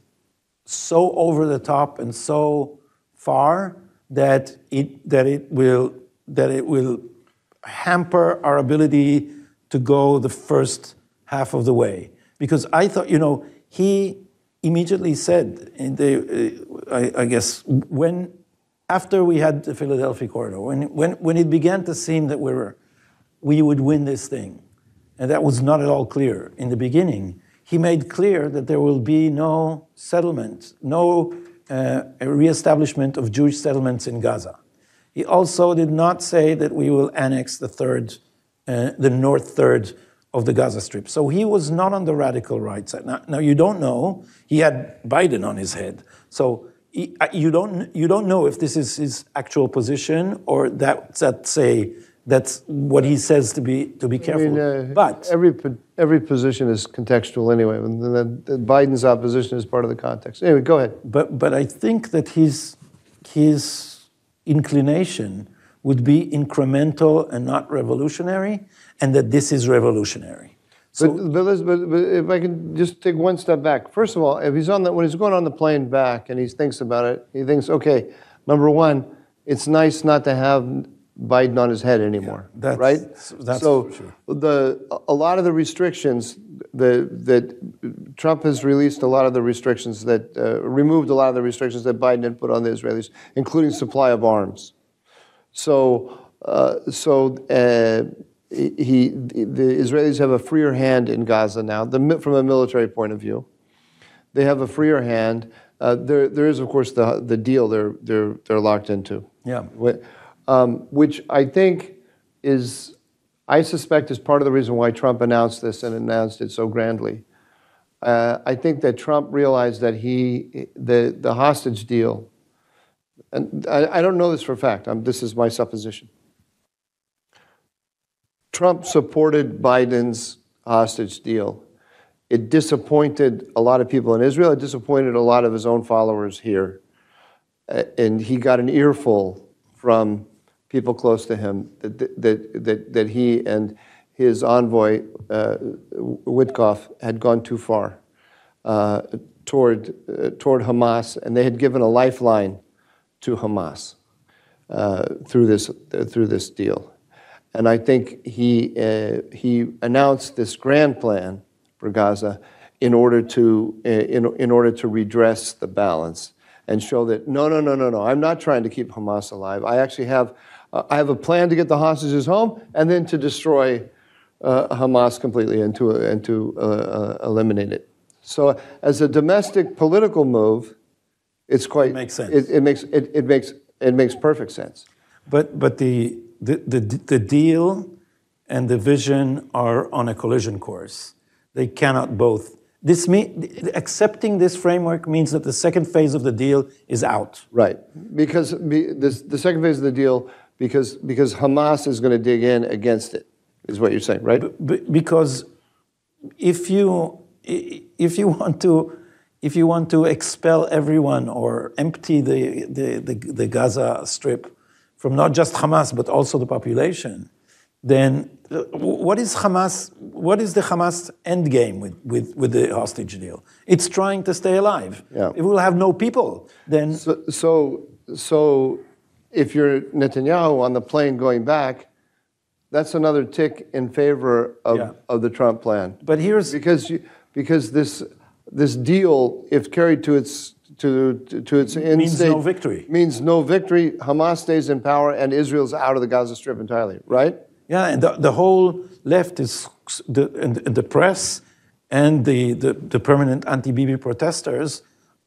so over the top and so far that it will hamper our ability to go the first half of the way. Because I thought, he immediately said, I guess, after we had the Philadelphia corridor, when it began to seem that we would win this thing, and that was not at all clear in the beginning, he made clear that there will be no settlement, no reestablishment of Jewish settlements in Gaza. He also did not say that we will annex the north third of the Gaza Strip. So he was not on the radical right side. Now you don't know. He had Biden on his head. So you don't know if this is his actual position or that's what he says to be careful. But every position is contextual anyway. Biden's opposition is part of the context. Anyway, go ahead. But I think that his inclination would be incremental and not revolutionary, and that this is revolutionary. So, but if I can just take one step back. First of all, if when he's going on the plane back and he thinks about it, he thinks, okay, number one, it's nice not to have Biden on his head anymore, right? That's for sure. A lot of the restrictions that Trump has released, a lot of the restrictions that removed a lot of the restrictions that Biden had put on the Israelis, including supply of arms. So the Israelis have a freer hand in Gaza now, from a military point of view. They have a freer hand. There is, of course, the deal they're locked into. Yeah. Which I think I suspect is part of the reason why Trump announced this and announced it so grandly. I think that Trump realized that the hostage deal, and I don't know this for a fact, this is my supposition. Trump supported Biden's hostage deal. It disappointed a lot of people in Israel. It disappointed a lot of his own followers here. And he got an earful from people close to him that he and his envoy, Witkoff, had gone too far toward Hamas, and they had given a lifeline to Hamas through this deal. And I think he announced this grand plan for Gaza in order to redress the balance and show that no, I'm not trying to keep Hamas alive. I actually have a plan to get the hostages home and then to destroy Hamas completely and to eliminate it. So as a domestic political move, it's quite. It makes sense. It makes perfect sense. But the deal and the vision are on a collision course. They cannot both. Accepting this framework means that the second phase of the deal is out. Right, because the second phase of the deal, because Hamas is going to dig in against it, is what you're saying, right? Because if you want to expel everyone or empty the Gaza Strip from not just Hamas but also the population, then what is the Hamas end game with the hostage deal? It's trying to stay alive. Yeah. If we'll have no people, then so if you're Netanyahu on the plane going back, that's another tick in favor of the Trump plan. But here's because this deal, if carried to its end means state, no victory. Means no victory. Hamas stays in power, and Israel's out of the Gaza Strip entirely. Right? Yeah, and the whole left is the press and the permanent anti-Bibi protesters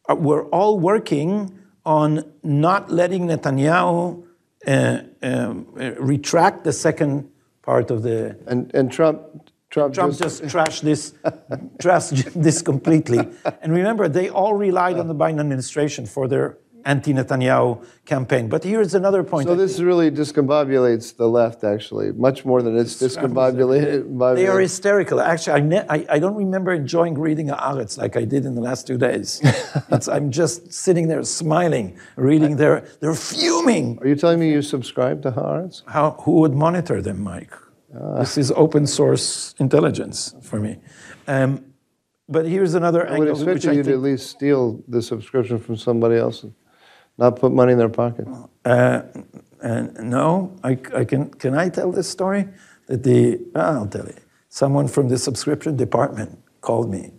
were all working on not letting Netanyahu retract the second part of the. And Trump just trashed this completely. And remember, they all relied on the Biden administration for their anti-Netanyahu campaign. But here's another point. So this really discombobulates the left, actually, much more than it's discombobulated. They are hysterical. Actually, I don't remember enjoying reading Haaretz like I did in the last 2 days. I'm just sitting there smiling, reading they're fuming. Are you telling me you subscribe to Haaretz? Who would monitor them, Mike? This is open source intelligence for me. But here's another angle. I would expect you to at least steal the subscription from somebody else and not put money in their pocket. No, can I tell this story? I'll tell you. Someone from the subscription department called me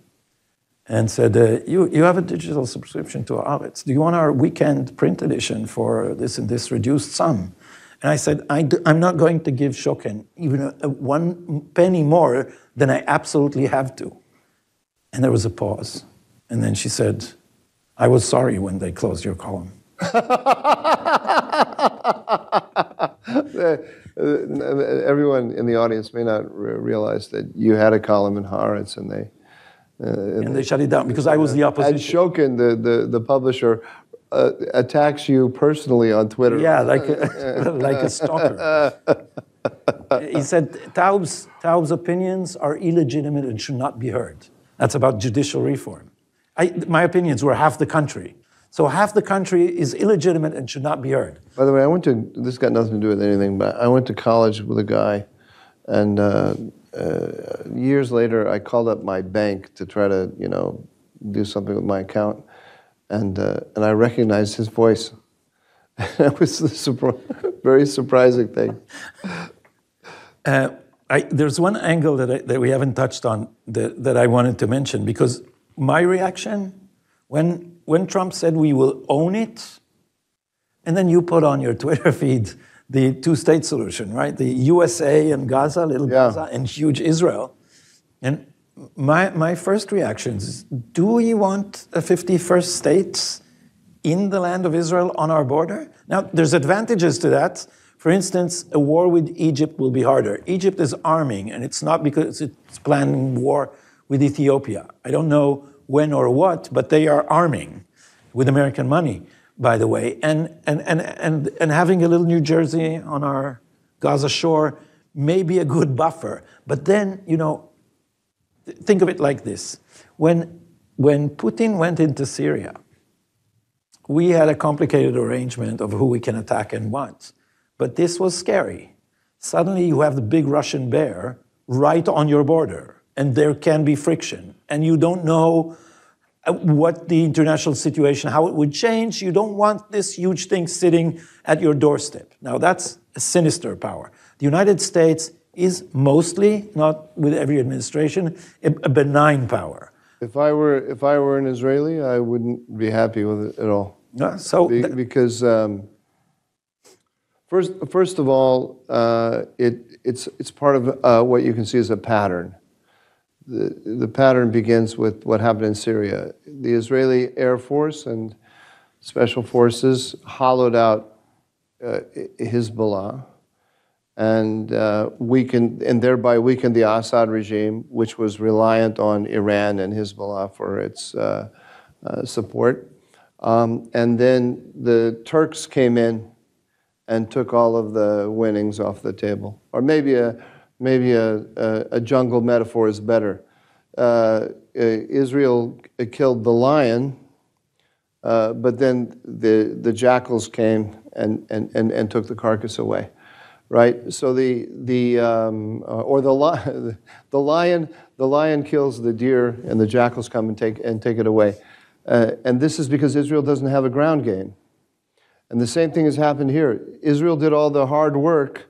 and said, you have a digital subscription to Haaretz. Do you want our weekend print edition for this and this reduced sum? And I said, I'm not going to give Shoken even one penny more than I absolutely have to. And there was a pause. And then she said, I was sorry when they closed your column. Everyone in the audience may not realize that you had a column in Haaretz and they shut it down because I was the opposition. And Shoken, the publisher, attacks you personally on Twitter. Yeah, like a stalker. He said, Taub's opinions are illegitimate and should not be heard. That's about judicial reform. My opinions were half the country. So half the country is illegitimate and should not be heard. By the way, this got nothing to do with anything, but I went to college with a guy, and years later, I called up my bank to try to, do something with my account, and I recognized his voice. That was a very surprising thing. There's one angle that we haven't touched on that I wanted to mention, because my reaction, when Trump said we will own it, and then you put on your Twitter feed the two-state solution, right? The USA and Gaza, little Gaza, and huge Israel. And my first reaction is, do we want a 51st state in the land of Israel on our border? Now, there's advantages to that. For instance, a war with Egypt will be harder. Egypt is arming, and it's not because it's planning war with Ethiopia. I don't know when or what, but they are arming with American money, by the way. And having a little New Jersey on our Gaza shore may be a good buffer. But then, think of it like this. When Putin went into Syria, we had a complicated arrangement of who we can attack and what. But this was scary. Suddenly you have the big Russian bear right on your border, and there can be friction. And you don't know what the international situation, how it would change. You don't want this huge thing sitting at your doorstep. Now, that's a sinister power. The United States is mostly, not with every administration, a benign power. If I were an Israeli, I wouldn't be happy with it at all. Because first of all, it's part of what you can see as a pattern. The pattern begins with what happened in Syria. The Israeli Air Force and Special Forces hollowed out Hezbollah and thereby weakened the Assad regime, which was reliant on Iran and Hezbollah for its support. And then the Turks came in and took all of the winnings off the table. Or maybe a jungle metaphor is better. Israel killed the lion, but then the jackals came and took the carcass away, right? So the lion kills the deer, and the jackals come and take it away. And this is because Israel doesn't have a ground game. And the same thing has happened here. Israel did all the hard work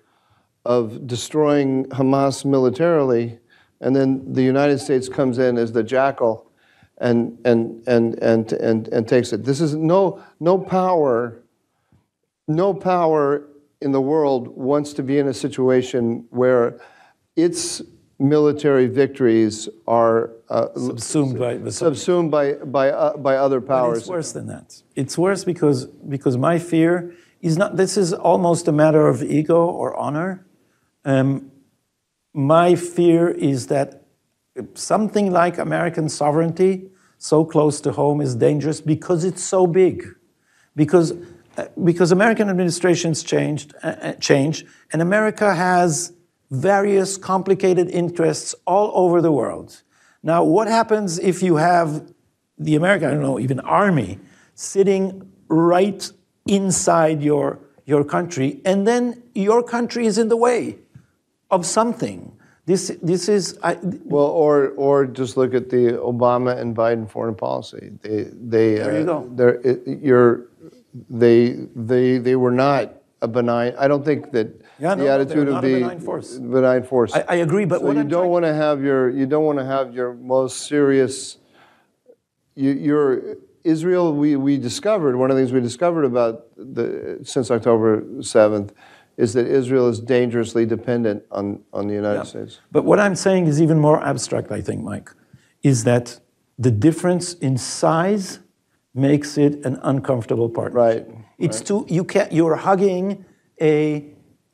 of destroying Hamas militarily, and then the United States comes in as the jackal and takes it. This is no power in the world wants to be in a situation where its military victories are subsumed by other powers. But it's worse than that. It's worse because my fear is not. This is almost a matter of ego or honor. My fear is that something like American sovereignty, so close to home, is dangerous because it's so big. Because American administrations change, and America has various complicated interests all over the world. Now, what happens if you have the American, I don't know, even army, sitting right inside your country, and then your country is in the way of something? This is or just look at the Obama and Biden foreign policy. There you go. They were not a benign. I don't think that the attitude of the benign force. I agree, but so you don't want to have your most serious. Your Israel. We discovered one of the things we discovered about since October 7th is that Israel is dangerously dependent on the United States. But what I'm saying is even more abstract, I think, Mike, is that the difference in size makes it an uncomfortable partnership. Right. It's too, you're hugging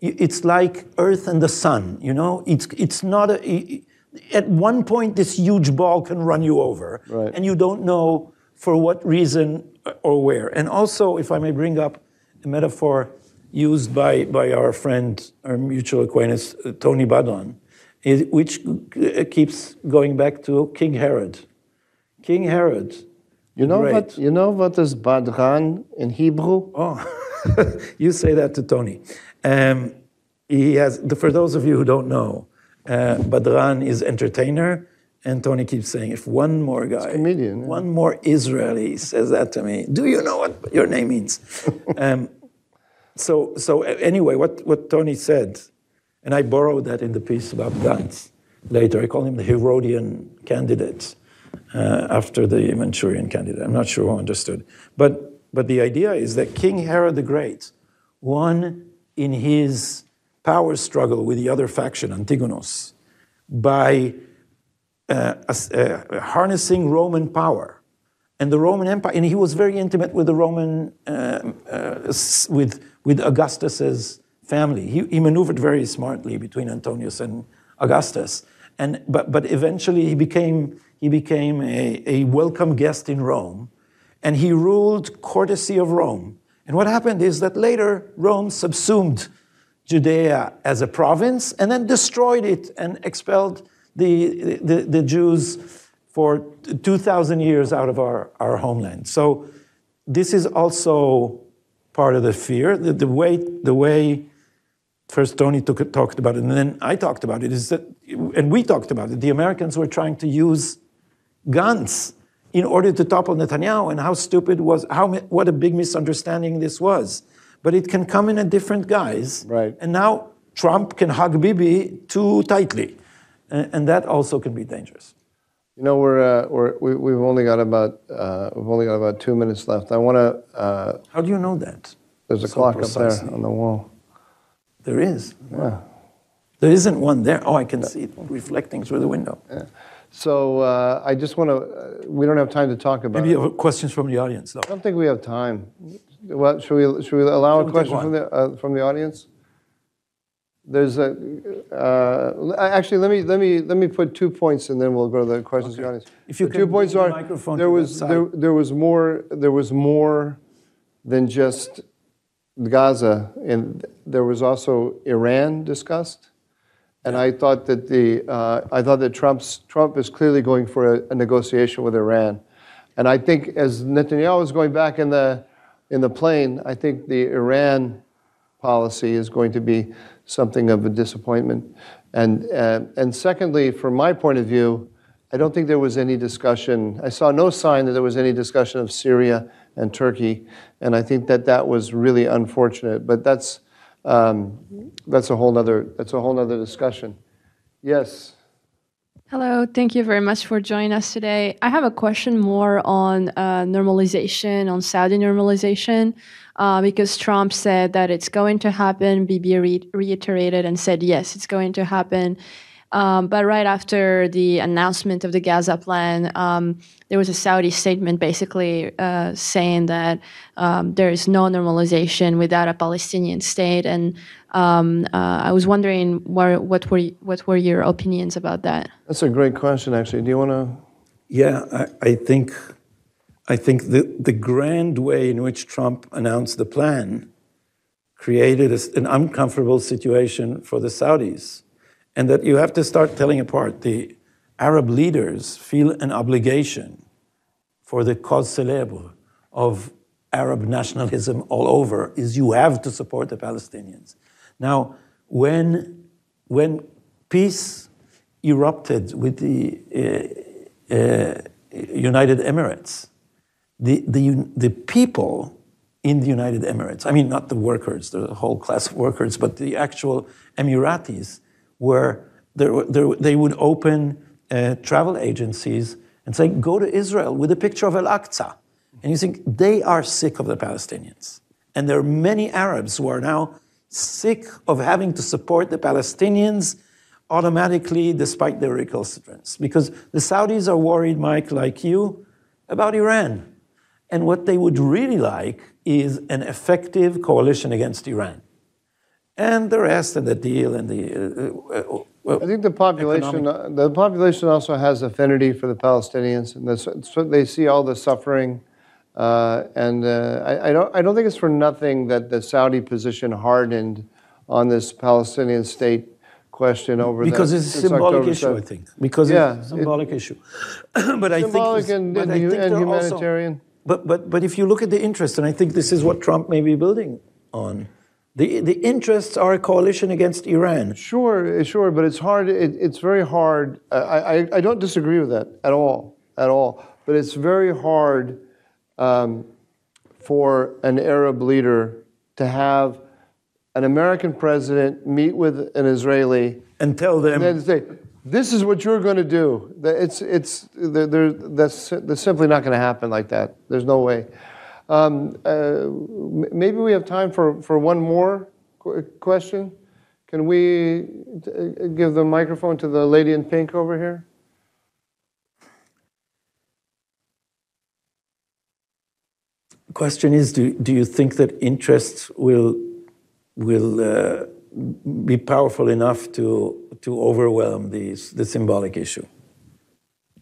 it's like Earth and the sun, you know? It's not at one point this huge ball can run you over, right, and you don't know for what reason or where. And also, if I may bring up a metaphor used by our friend, our mutual acquaintance, Tony Badon, which keeps going back to King Herod. King Herod. You know what is Badran in Hebrew? Oh, you say that to Tony. He has, for those of you who don't know, Badran is entertainer, and Tony keeps saying, if one more guy, comedian, one more Israeli says that to me, do you know what your name means? So anyway, what Tony said, and I borrowed that in the piece about Gantz later. I call him the Herodian candidate after the Manchurian candidate. I'm not sure who understood. But the idea is that King Herod the Great won in his power struggle with the other faction, Antigonus, by harnessing Roman power. And the Roman Empire, and he was very intimate with the Roman, with Augustus's family. He maneuvered very smartly between Antonius and Augustus. But eventually he became a welcome guest in Rome, and he ruled courtesy of Rome. And what happened is that later Rome subsumed Judea as a province and then destroyed it and expelled the Jews for 2,000 years out of our homeland. So this is also part of the fear. The way first Tony talked about it, and then I talked about it, is that, and we talked about it, the Americans were trying to use guns in order to topple Netanyahu, and how stupid was, what a big misunderstanding this was. But it can come in a different guise. Right. And now Trump can hug Bibi too tightly. And that also can be dangerous. You know, we've only got about 2 minutes left. I want to. How do you know that? There's a clock up there on the wall. There is. Yeah. There isn't one there. Oh, I can see it reflecting through the window. Yeah. So I just want to. We don't have time to talk about. Maybe you have questions from the audience, though. I don't think we have time. What should we allow a question from the audience? There's a actually let me put 2 points and then we'll go to the questions from the audience. If you the can 2 points bring are the microphone there was more than just Gaza, and there was also Iran discussed. And I thought that Trump is clearly going for a negotiation with Iran. And I think as Netanyahu is going back in the plane, I think the Iran policy is going to be something of a disappointment. And secondly, from my point of view, I don't think there was any discussion. I saw no sign that there was any discussion of Syria and Turkey, and I think that was really unfortunate. But that's a whole nother discussion. Yes. Hello, thank you very much for joining us today. I have a question more on normalization, on Saudi normalization, because Trump said that it's going to happen. Bibi reiterated and said, yes, it's going to happen. But right after the announcement of the Gaza plan, there was a Saudi statement basically saying that there is no normalization without a Palestinian state. And I was wondering what were your opinions about that? That's a great question, actually. Do you want to? Yeah, I think the grand way in which Trump announced the plan created an uncomfortable situation for the Saudis. And that you have to start telling apart. The Arab leaders feel an obligation for the cause célèbre of Arab nationalism all over is you have to support the Palestinians. Now, when peace erupted with the United Emirates, the people in the United Emirates, I mean, not the workers, the whole class of workers, but the actual Emiratis, where they would open travel agencies and say, go to Israel with a picture of Al-Aqsa. And you think, they are sick of the Palestinians. And there are many Arabs who are now sick of having to support the Palestinians automatically despite their recalcitrance. Because the Saudis are worried, Mike, like you, about Iran. And what they would really like is an effective coalition against Iran. And the rest of the deal and the I think the population also has affinity for the Palestinians, and they see all the suffering. I don't think it's for nothing that the Saudi position hardened on this Palestinian state question over because it's a symbolic issue, I think. Because it's a symbolic issue. But I symbolic think and humanitarian. But if you look at the interest, and I think this is what Trump may be building on. The interests are a coalition against Iran. Sure, but it's hard. It's very hard. I don't disagree with that at all. But it's very hard for an Arab leader to have an American president meet with an Israeli and tell them, and then say, "This is what you're going to do." That's simply not going to happen like that. There's no way. Maybe we have time for one more question. Can we give the microphone to the lady in pink over here? The question is, do you think that interests will be powerful enough to overwhelm the symbolic issue?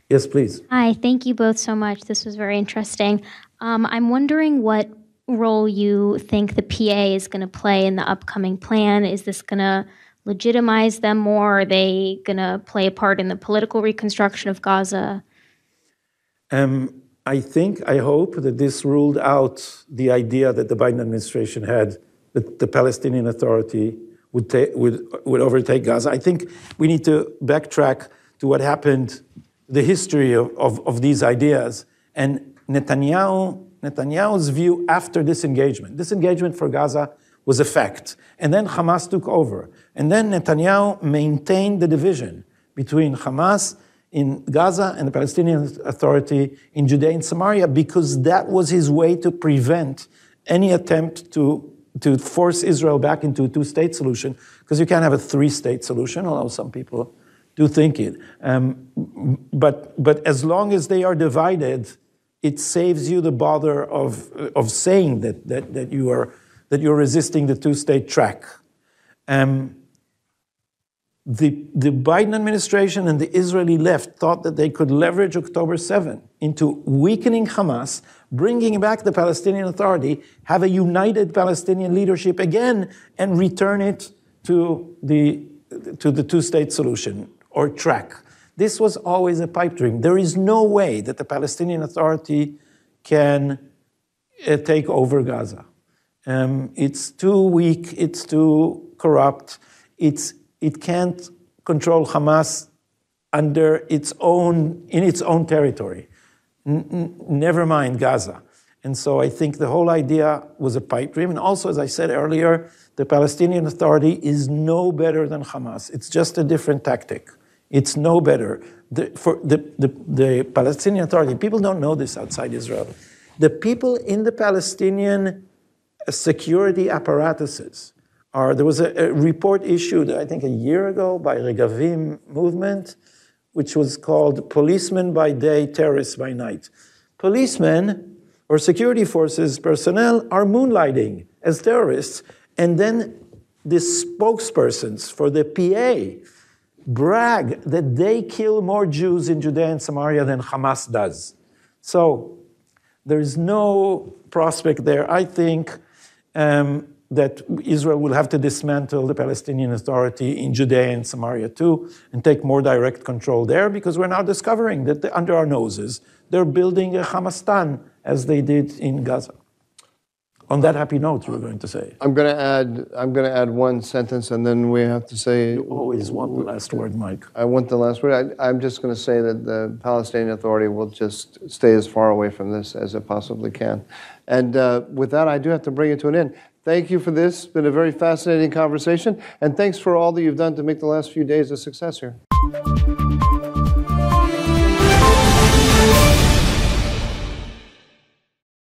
Yes, please. Hi, thank you both so much. This was very interesting. I'm wondering what role you think the PA is going to play in the upcoming plan. Is this going to legitimize them more? Are they going to play a part in the political reconstruction of Gaza? I hope that this ruled out the idea that the Biden administration had that the Palestinian Authority would overtake Gaza. I think we need to backtrack to what happened, the history of these ideas, And Netanyahu's view after disengagement for Gaza was a fact. And then Hamas took over. And then Netanyahu maintained the division between Hamas in Gaza and the Palestinian Authority in Judea and Samaria, because that was his way to prevent any attempt to force Israel back into a two-state solution, because you can't have a three-state solution, although some people do think it. But as long as they are divided, it saves you the bother of saying that you're resisting the two-state track. The Biden administration and the Israeli left thought that they could leverage October 7 into weakening Hamas, bringing back the Palestinian Authority, have a united Palestinian leadership again, and return it to the two-state solution or track. This was always a pipe dream. There is no way that the Palestinian Authority can take over Gaza. It's too weak, it's too corrupt, it can't control Hamas in its own territory. Never mind Gaza. And so I think the whole idea was a pipe dream. And also, as I said earlier, the Palestinian Authority is no better than Hamas. It's just a different tactic. It's no better. For the Palestinian Authority, people don't know this outside Israel. The people in the Palestinian security apparatuses there was a report issued, I think, a year ago by Regavim movement, which was called Policemen by Day, Terrorists by Night. Policemen or security forces personnel are moonlighting as terrorists, and then the spokespersons for the PA brag that they kill more Jews in Judea and Samaria than Hamas does. So there's no prospect there. I think that Israel will have to dismantle the Palestinian Authority in Judea and Samaria too, and take more direct control there, because we're now discovering that under our noses, they're building a Hamastan as they did in Gaza. On that happy note, you were going to say. I'm going to add one sentence, and then we have to say. You always want the last word, Mike. I want the last word. I'm just going to say that the Palestinian Authority will just stay as far away from this as it possibly can. And with that, I do have to bring it to an end. Thank you for this. It's been a very fascinating conversation. And thanks for all that you've done to make the last few days a success here.